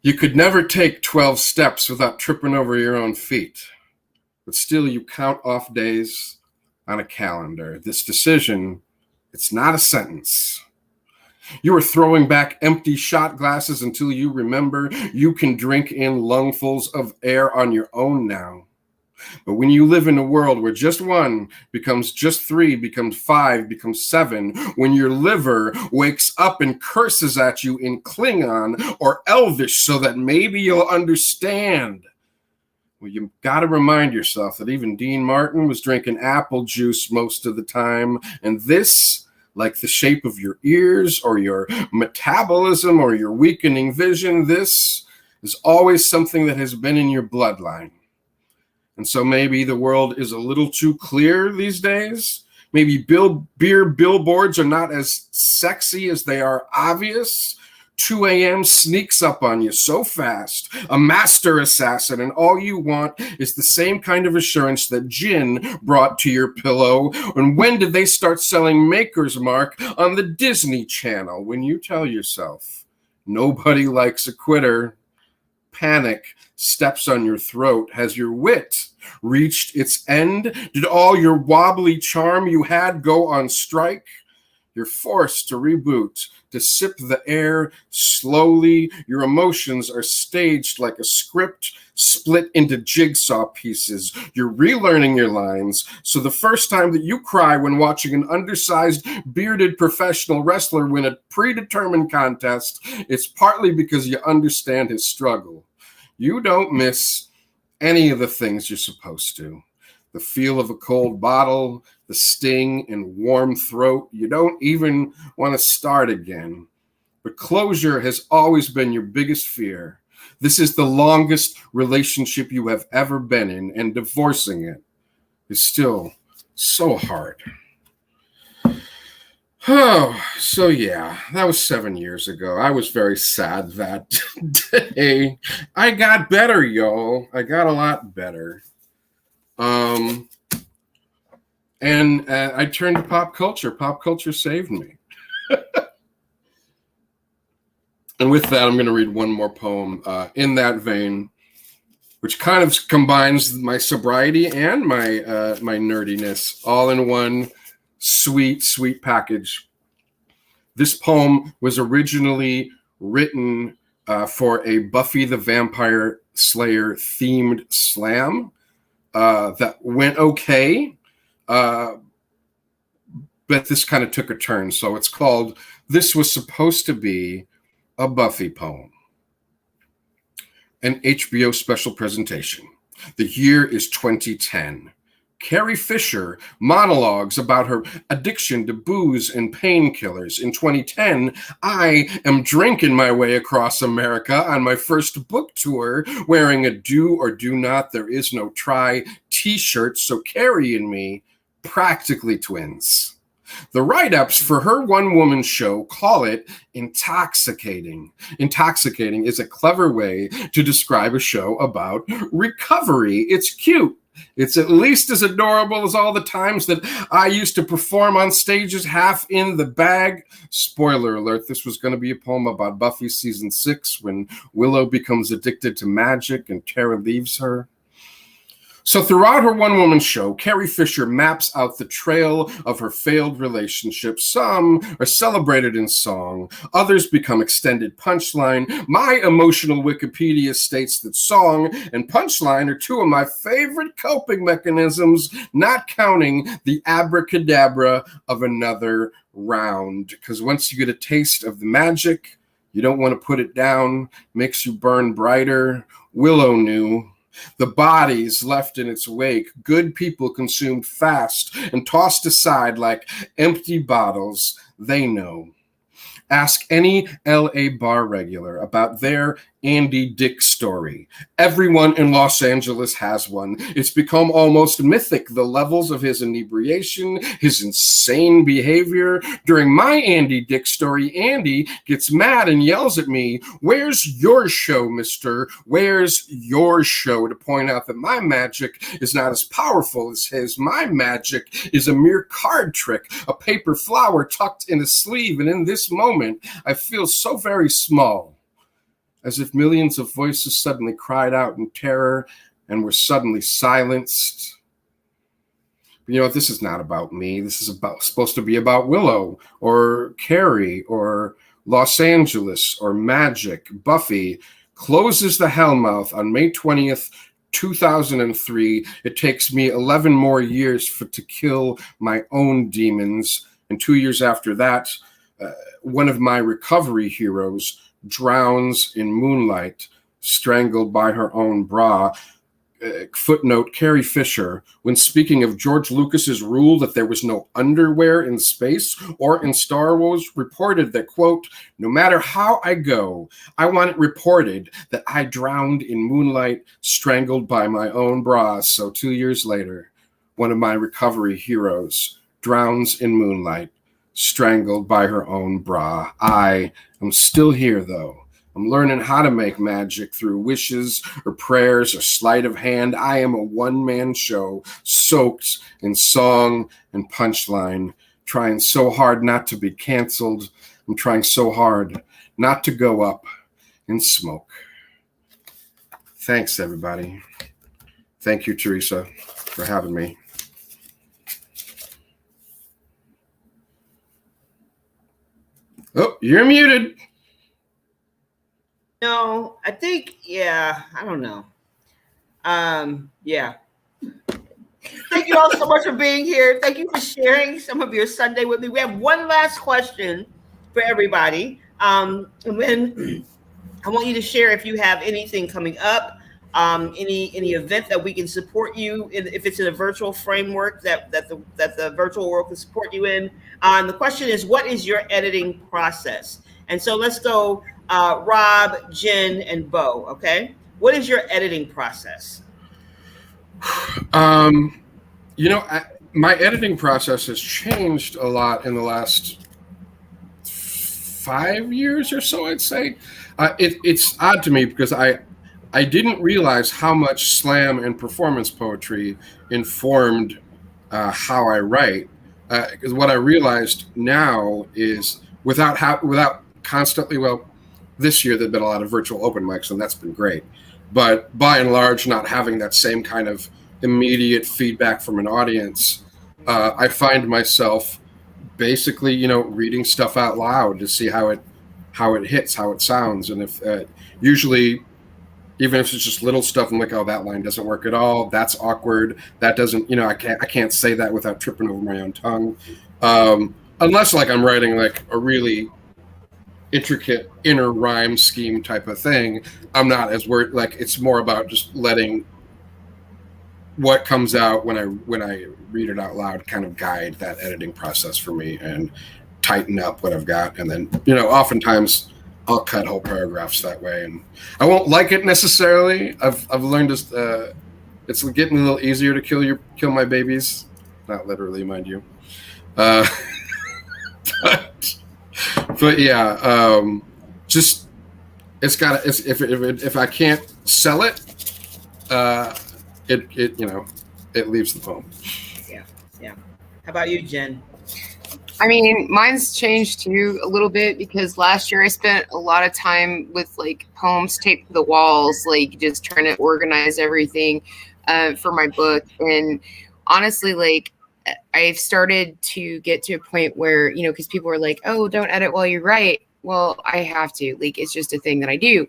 You could never take 12 steps without tripping over your own feet, but still you count off days on a calendar. This decision, it's not a sentence. You are throwing back empty shot glasses until you remember you can drink in lungfuls of air on your own now. But when you live in a world where just one becomes just three, becomes five, becomes seven, when your liver wakes up and curses at you in Klingon or Elvish so that maybe you'll understand, well, you got to remind yourself that even Dean Martin was drinking apple juice most of the time, and this, like the shape of your ears or your metabolism or your weakening vision, this is always something that has been in your bloodline. And so maybe the world is a little too clear these days. Maybe beer billboards are not as sexy as they are obvious. 2 a.m. sneaks up on you so fast, a master assassin, and all you want is the same kind of assurance that gin brought to your pillow. And when did they start selling Maker's Mark on the Disney Channel? When you tell yourself, nobody likes a quitter, panic steps on your throat. Has your wit reached its end? Did all your wobbly charm you had go on strike? You're forced to reboot, to sip the air slowly. Your emotions are staged like a script split into jigsaw pieces. You're relearning your lines, so the first time that you cry when watching an undersized, bearded professional wrestler win a predetermined contest, it's partly because you understand his struggle. You don't miss any of the things you're supposed to. The feel of a cold bottle, the sting and warm throat. You don't even want to start again. But closure has always been your biggest fear. This is the longest relationship you have ever been in, and divorcing it is still so hard. Oh, so yeah, that was 7 years ago. I was very sad that day. I got better, y'all. I got a lot better. And I turned to pop culture. Pop culture saved me. And with that, I'm going to read one more poem in that vein, which kind of combines my sobriety and my nerdiness all in one sweet, sweet package. This poem was originally written for a Buffy the Vampire Slayer themed slam that went okay. But this kind of took a turn. So it's called This Was Supposed to Be a Buffy Poem. An HBO special presentation. The year is 2010. Carrie Fisher monologues about her addiction to booze and painkillers. In 2010, I am drinking my way across America on my first book tour, wearing a do or do not, there is no try t-shirt, so Carrie and me, practically twins. The write-ups for her one-woman show call it intoxicating. Intoxicating is a clever way to describe a show about recovery. It's cute. It's at least as adorable as all the times that I used to perform on stages half in the bag. Spoiler alert, this was going to be a poem about Buffy season 6 when Willow becomes addicted to magic and Tara leaves her. So throughout her one-woman show, Carrie Fisher maps out the trail of her failed relationships. Some are celebrated in song. Others become extended punchline. My emotional Wikipedia states that song and punchline are two of my favorite coping mechanisms, not counting the abracadabra of another round. Because once you get a taste of the magic, you don't want to put it down. Makes you burn brighter. Willow knew. The bodies left in its wake, good people consumed fast and tossed aside like empty bottles. They know. Ask any LA bar regular about their Andy Dick story. Everyone in Los Angeles has one. It's become almost mythic, the levels of his inebriation, his insane behavior. During my Andy Dick story, Andy gets mad and yells at me, "Where's your show, mister? Where's your show?" To point out that my magic is not as powerful as his. My magic is a mere card trick, a paper flower tucked in a sleeve. And in this moment, I feel so very small, as if millions of voices suddenly cried out in terror and were suddenly silenced. But you know what? This is not about me. This is supposed to be about Willow or Carrie or Los Angeles or magic. Buffy closes the Hellmouth on May 20th, 2003. It takes me 11 more years to kill my own demons. And 2 years after that, one of my recovery heroes drowns in moonlight, strangled by her own bra. Footnote, Carrie Fisher, when speaking of George Lucas's rule that there was no underwear in space or in Star Wars, reported that, quote, "No matter how I go, I want it reported that I drowned in moonlight, strangled by my own bra." So 2 years later, one of my recovery heroes drowns in moonlight, strangled by her own bra. I am still here, though. I'm learning how to make magic through wishes or prayers or sleight of hand. I am a one-man show soaked in song and punchline, trying so hard not to be canceled. I'm trying so hard not to go up in smoke. Thanks, everybody. Thank you, Theresa, for having me. Oh, you're muted. No, I think, yeah, I don't know. Yeah. Thank you all so much for being here. Thank you for sharing some of your Sunday with me. We have one last question for everybody. And then I want you to share if you have anything coming up, any event that we can support you in, if it's in a virtual framework that the virtual world can support you in. The question is, what is your editing process? And so let's go, Rob, Jen, and Beau. Okay, what is your editing process? My editing process has changed a lot in the last 5 years or so, I'd say. It's odd to me because I didn't realize how much slam and performance poetry informed how I write. Because what I realized now is without constantly, well, this year there've been a lot of virtual open mics, and that's been great. But by and large, not having that same kind of immediate feedback from an audience, I find myself basically, reading stuff out loud to see how it hits, how it sounds, and if usually, even if it's just little stuff, I'm like, oh, that line doesn't work at all. That's awkward. That doesn't, I can't say that without tripping over my own tongue, unless like I'm writing like a really intricate inner rhyme scheme type of thing. I'm not as worried. Like it's more about just letting what comes out when I read it out loud kind of guide that editing process for me and tighten up what I've got. And then, oftentimes I'll cut whole paragraphs that way, and I won't like it necessarily. I've learned it's getting a little easier to kill my babies, not literally, mind you. But yeah, just if I can't sell it, it leaves the poem. Yeah. How about you, Jen? I mean, mine's changed too a little bit because last year I spent a lot of time with like poems taped to the walls, like just trying to organize everything for my book. And honestly, like I've started to get to a point where, because people are like, oh, don't edit while you write. Well, I have to. Like, it's just a thing that I do.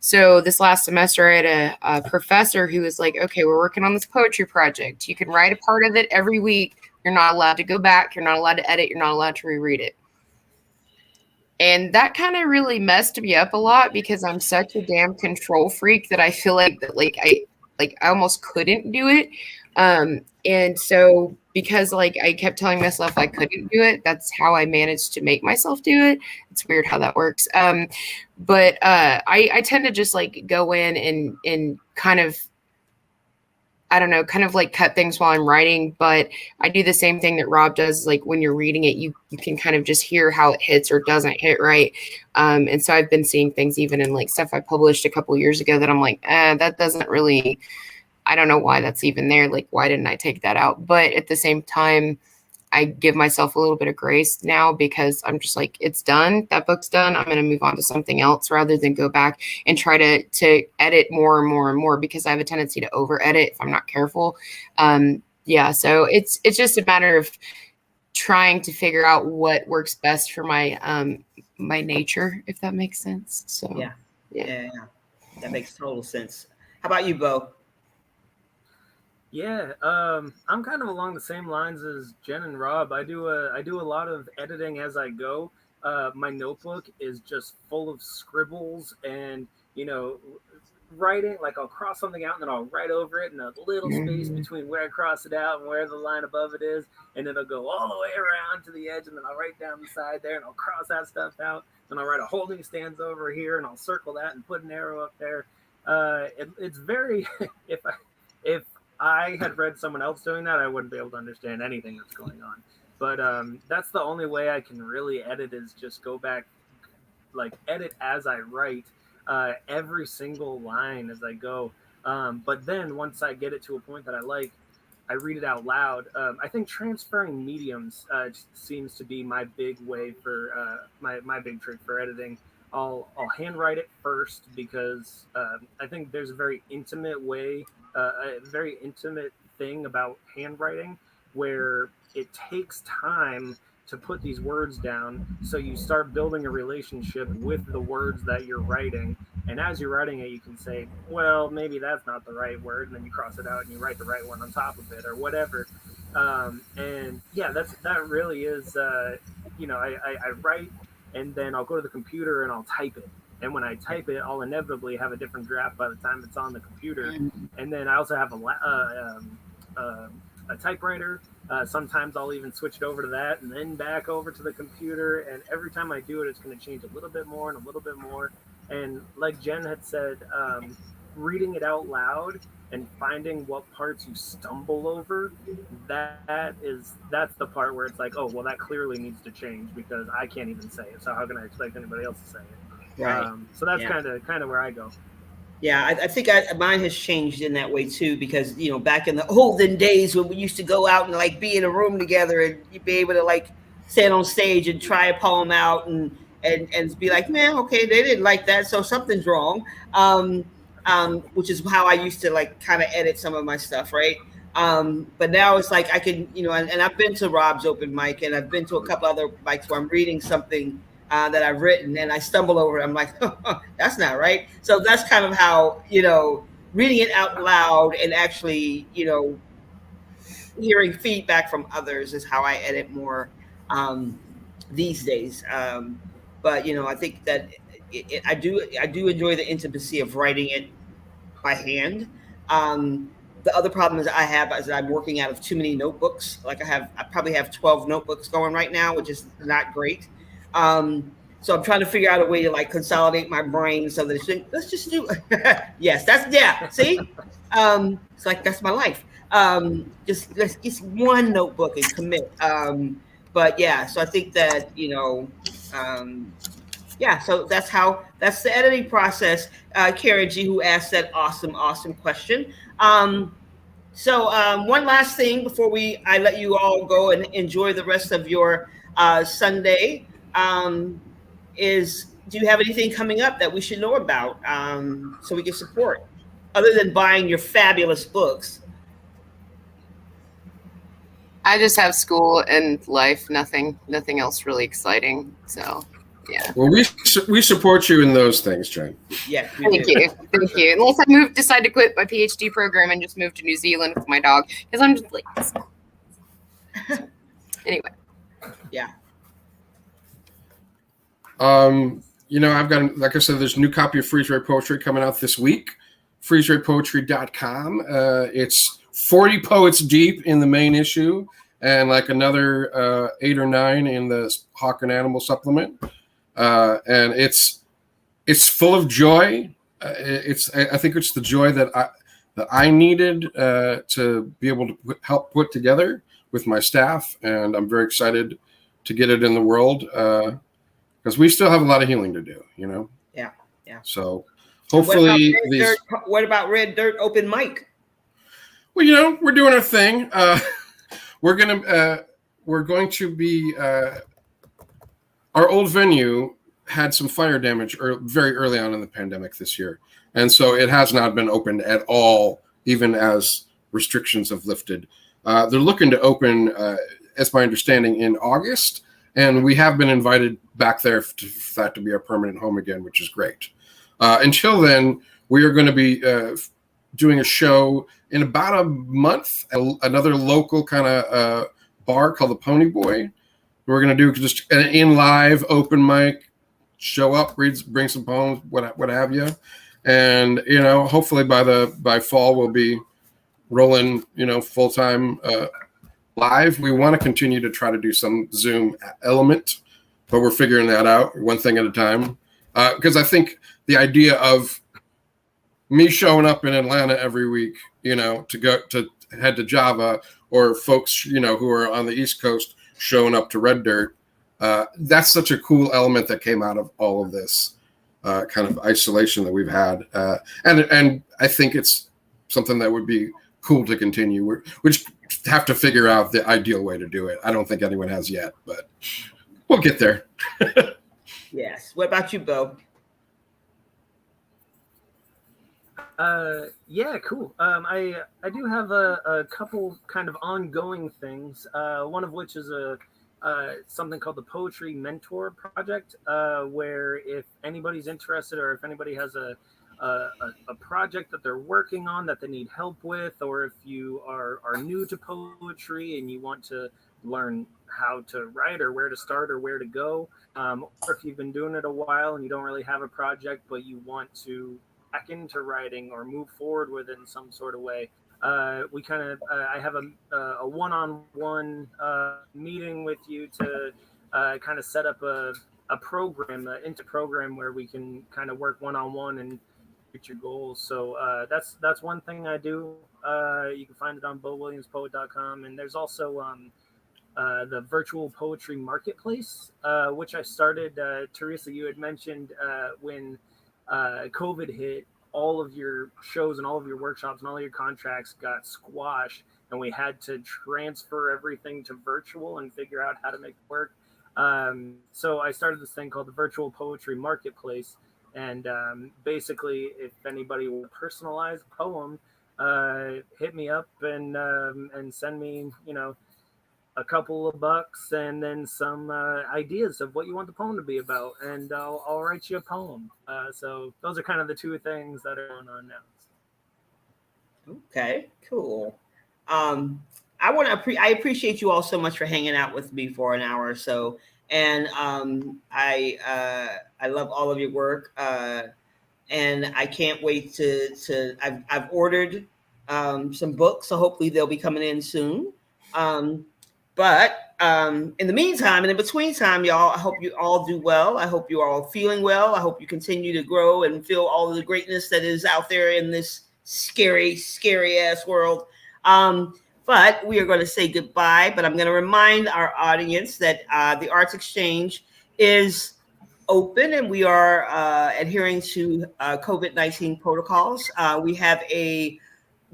So this last semester, I had a professor who was like, okay, we're working on this poetry project. You can write a part of it every week. You're not allowed to go back. You're not allowed to edit. You're not allowed to reread it. And that kind of really messed me up a lot because I'm such a damn control freak that I feel like that, I almost couldn't do it. And so because I kept telling myself I couldn't do it, that's how I managed to make myself do it. It's weird how that works. But I tend to just go in and kind of, I don't know, kind of cut things while I'm writing, but I do the same thing that Rob does. Like when you're reading it, you can kind of just hear how it hits or doesn't hit right. And so I've been seeing things even in stuff I published a couple years ago that I'm like, that doesn't really, I don't know why that's even there. Like, why didn't I take that out? But at the same time, I give myself a little bit of grace now because I'm just like, it's done. That book's done. I'm going to move on to something else rather than go back and try to edit more and more and more because I have a tendency to over edit if I'm not careful. Yeah. So it's just a matter of trying to figure out what works best for my, my nature, if that makes sense. So yeah. That makes total sense. How about you, Beau? Yeah, I'm kind of along the same lines as Jen and Rob. I do a lot of editing as I go. My notebook is just full of scribbles and writing. Like I'll cross something out and then I'll write over it in a little space between where I cross it out and where the line above it is, and then it'll go all the way around to the edge, and then I'll write down the side there and I'll cross that stuff out. Then I'll write a holding stands over here and I'll circle that and put an arrow up there. It's very if I had read someone else doing that, I wouldn't be able to understand anything that's going on. But that's the only way I can really edit is just go back, edit as I write every single line as I go. But then once I get it to a point that I like, I read it out loud. I think transferring mediums seems to be my big way for my big trick for editing. I'll handwrite it first because I think there's a very intimate way a very intimate thing about handwriting, where it takes time to put these words down. So you start building a relationship with the words that you're writing. And as you're writing it, you can say, well, maybe that's not the right word. And then you cross it out and you write the right one on top of it or whatever. And yeah, that really is, I write and then I'll go to the computer and I'll type it. And when I type it, I'll inevitably have a different draft by the time it's on the computer. And then I also have a typewriter. Sometimes I'll even switch it over to that and then back over to the computer. And every time I do it, it's going to change a little bit more and a little bit more. And like Jen had said, reading it out loud and finding what parts you stumble over, that's the part where it's like, oh, well, that clearly needs to change because I can't even say it. So how can I expect anybody else to say it? Right. So that's kind of where I go. Yeah, I think mine has changed in that way too, because back in the olden days when we used to go out and like be in a room together and you'd be able to like stand on stage and try a poem out and be like, man, okay, they didn't like that, so something's wrong. Which is how I used to like kind of edit some of my stuff, right? But now it's like I can, and I've been to Rob's open mic and I've been to a couple other mics where I'm reading something that I've written and I stumble over it. I'm like, that's not right. So that's kind of how, reading it out loud and actually, hearing feedback from others is how I edit more these days. But, I think that I do enjoy the intimacy of writing it by hand. The other problem is I have is that I'm working out of too many notebooks. Like I probably have 12 notebooks going right now, which is not great. So I'm trying to figure out a way to like consolidate my brain so that let's just do yes, see? It's like that's my life. Let's get one notebook and commit. But yeah, so I think that, so that's the editing process. Karen G, who asked that awesome question. So one last thing before I let you all go and enjoy the rest of your Sunday, do you have anything coming up that we should know about so we can support, other than buying your fabulous books? I just have school and life, nothing else really exciting. So yeah. Well, we support you in those things, Jen. Yeah. Thank you. Unless I decide to quit my PhD program and just move to New Zealand with my dog, because I'm just like. Anyway. Yeah. I've got, like I said, there's a new copy of Freeze Ray Poetry coming out this week. FreezeRayPoetry.com. It's 40 poets deep in the main issue, and like another 8 or 9 in the Hawk and Animal supplement. And it's full of joy. I think it's the joy that I needed to be able to help put together with my staff, and I'm very excited to get it in the world because we still have a lot of healing to do. Yeah. So hopefully, what about Red Dirt open mic? Well, we're doing our thing. We're going to be. Our old venue had some fire damage very early on in the pandemic this year. And so it has not been opened at all, even as restrictions have lifted. They're looking to open, as my understanding, in August. And we have been invited back there for that to be our permanent home again, which is great. Until then, we are going to be doing a show in about a month at another local kind of bar called the Pony Boy. We're going to do just an in-live open mic, show up, bring some poems, what have you. And, hopefully by fall we'll be rolling, full-time live. We want to continue to try to do some Zoom element, but we're figuring that out one thing at a time. Because I think the idea of me showing up in Atlanta every week, to head to Java, or folks, who are on the East Coast showing up to Red Dirt, that's such a cool element that came out of all of this kind of isolation that we've had. And I think it's something that would be cool to continue. We just have to figure out the ideal way to do it. I don't think anyone has yet, but we'll get there. Yes. What about you, Beau? Yeah, cool. I do have a couple kind of ongoing things. One of which is a something called the Poetry Mentor Project, where if anybody's interested or if anybody has a project that they're working on that they need help with, or if you are new to poetry and you want to learn how to write or where to start or where to go, or if you've been doing it a while and you don't really have a project but you want to back into writing or move forward with it in some sort of way. We kind of I have a one-on-one meeting with you to kind of set up a program, into program where we can kind of work one-on-one and reach your goals. So that's one thing I do. You can find it on BeauWilliamsPoet.com, and there's also the virtual poetry marketplace, which I started. Theresa, you had mentioned when COVID hit, all of your shows and all of your workshops and all your contracts got squashed, and we had to transfer everything to virtual and figure out how to make it work. So I started this thing called the Virtual Poetry Marketplace, and basically, if anybody will personalize a poem, hit me up and send me, a couple of bucks and then some ideas of what you want the poem to be about, and I'll write you a poem. So those are kind of the two things that are going on now. Okay, cool. I appreciate you all so much for hanging out with me for an hour or so, and I love all of your work, and I can't wait to I've ordered some books, so hopefully they'll be coming in soon. But in the meantime and in between time, y'all, I hope you all do well. I hope you are all feeling well. I hope you continue to grow and feel all of the greatness that is out there in this scary, scary ass world. But we are going to say goodbye. But I'm going to remind our audience that the Arts Exchange is open and we are adhering to COVID-19 protocols. We have a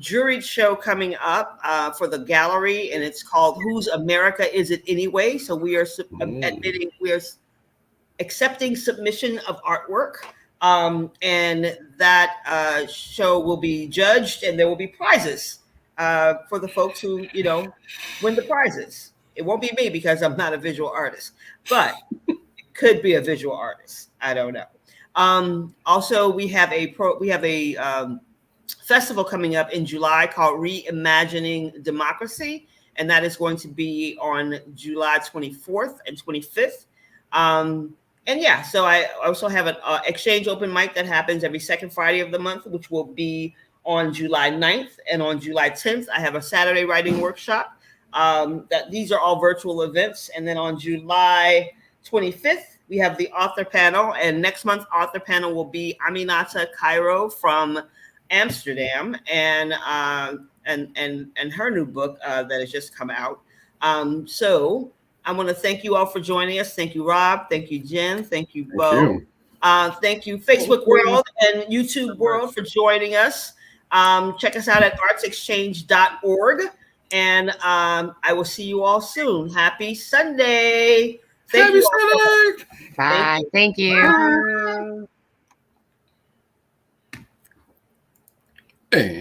juried show coming up for the gallery, and it's called "Whose America Is It Anyway?" So we are accepting submission of artwork, and that show will be judged, and there will be prizes for the folks who win the prizes. It won't be me because I'm not a visual artist, but it could be a visual artist. I don't know. Also, we have a festival coming up in July called Reimagining Democracy, and that is going to be on July 24th and 25th. And yeah, so I also have an exchange open mic that happens every second Friday of the month, which will be on July 9th, and on July 10th, I have a Saturday writing workshop. That these are all virtual events, and then on July 25th, we have the author panel, and next month's author panel will be Aminata Cairo from Amsterdam, and her new book that has just come out. So I want to thank you all for joining us. Thank you, Rob. Thank you, Jen. Thank you, Beau. Thank you, Facebook world and YouTube world, for joining us. Check us out at artsexchange.org, and I will see you all soon. Happy Sunday. Happy Sunday. Bye. Thank you. And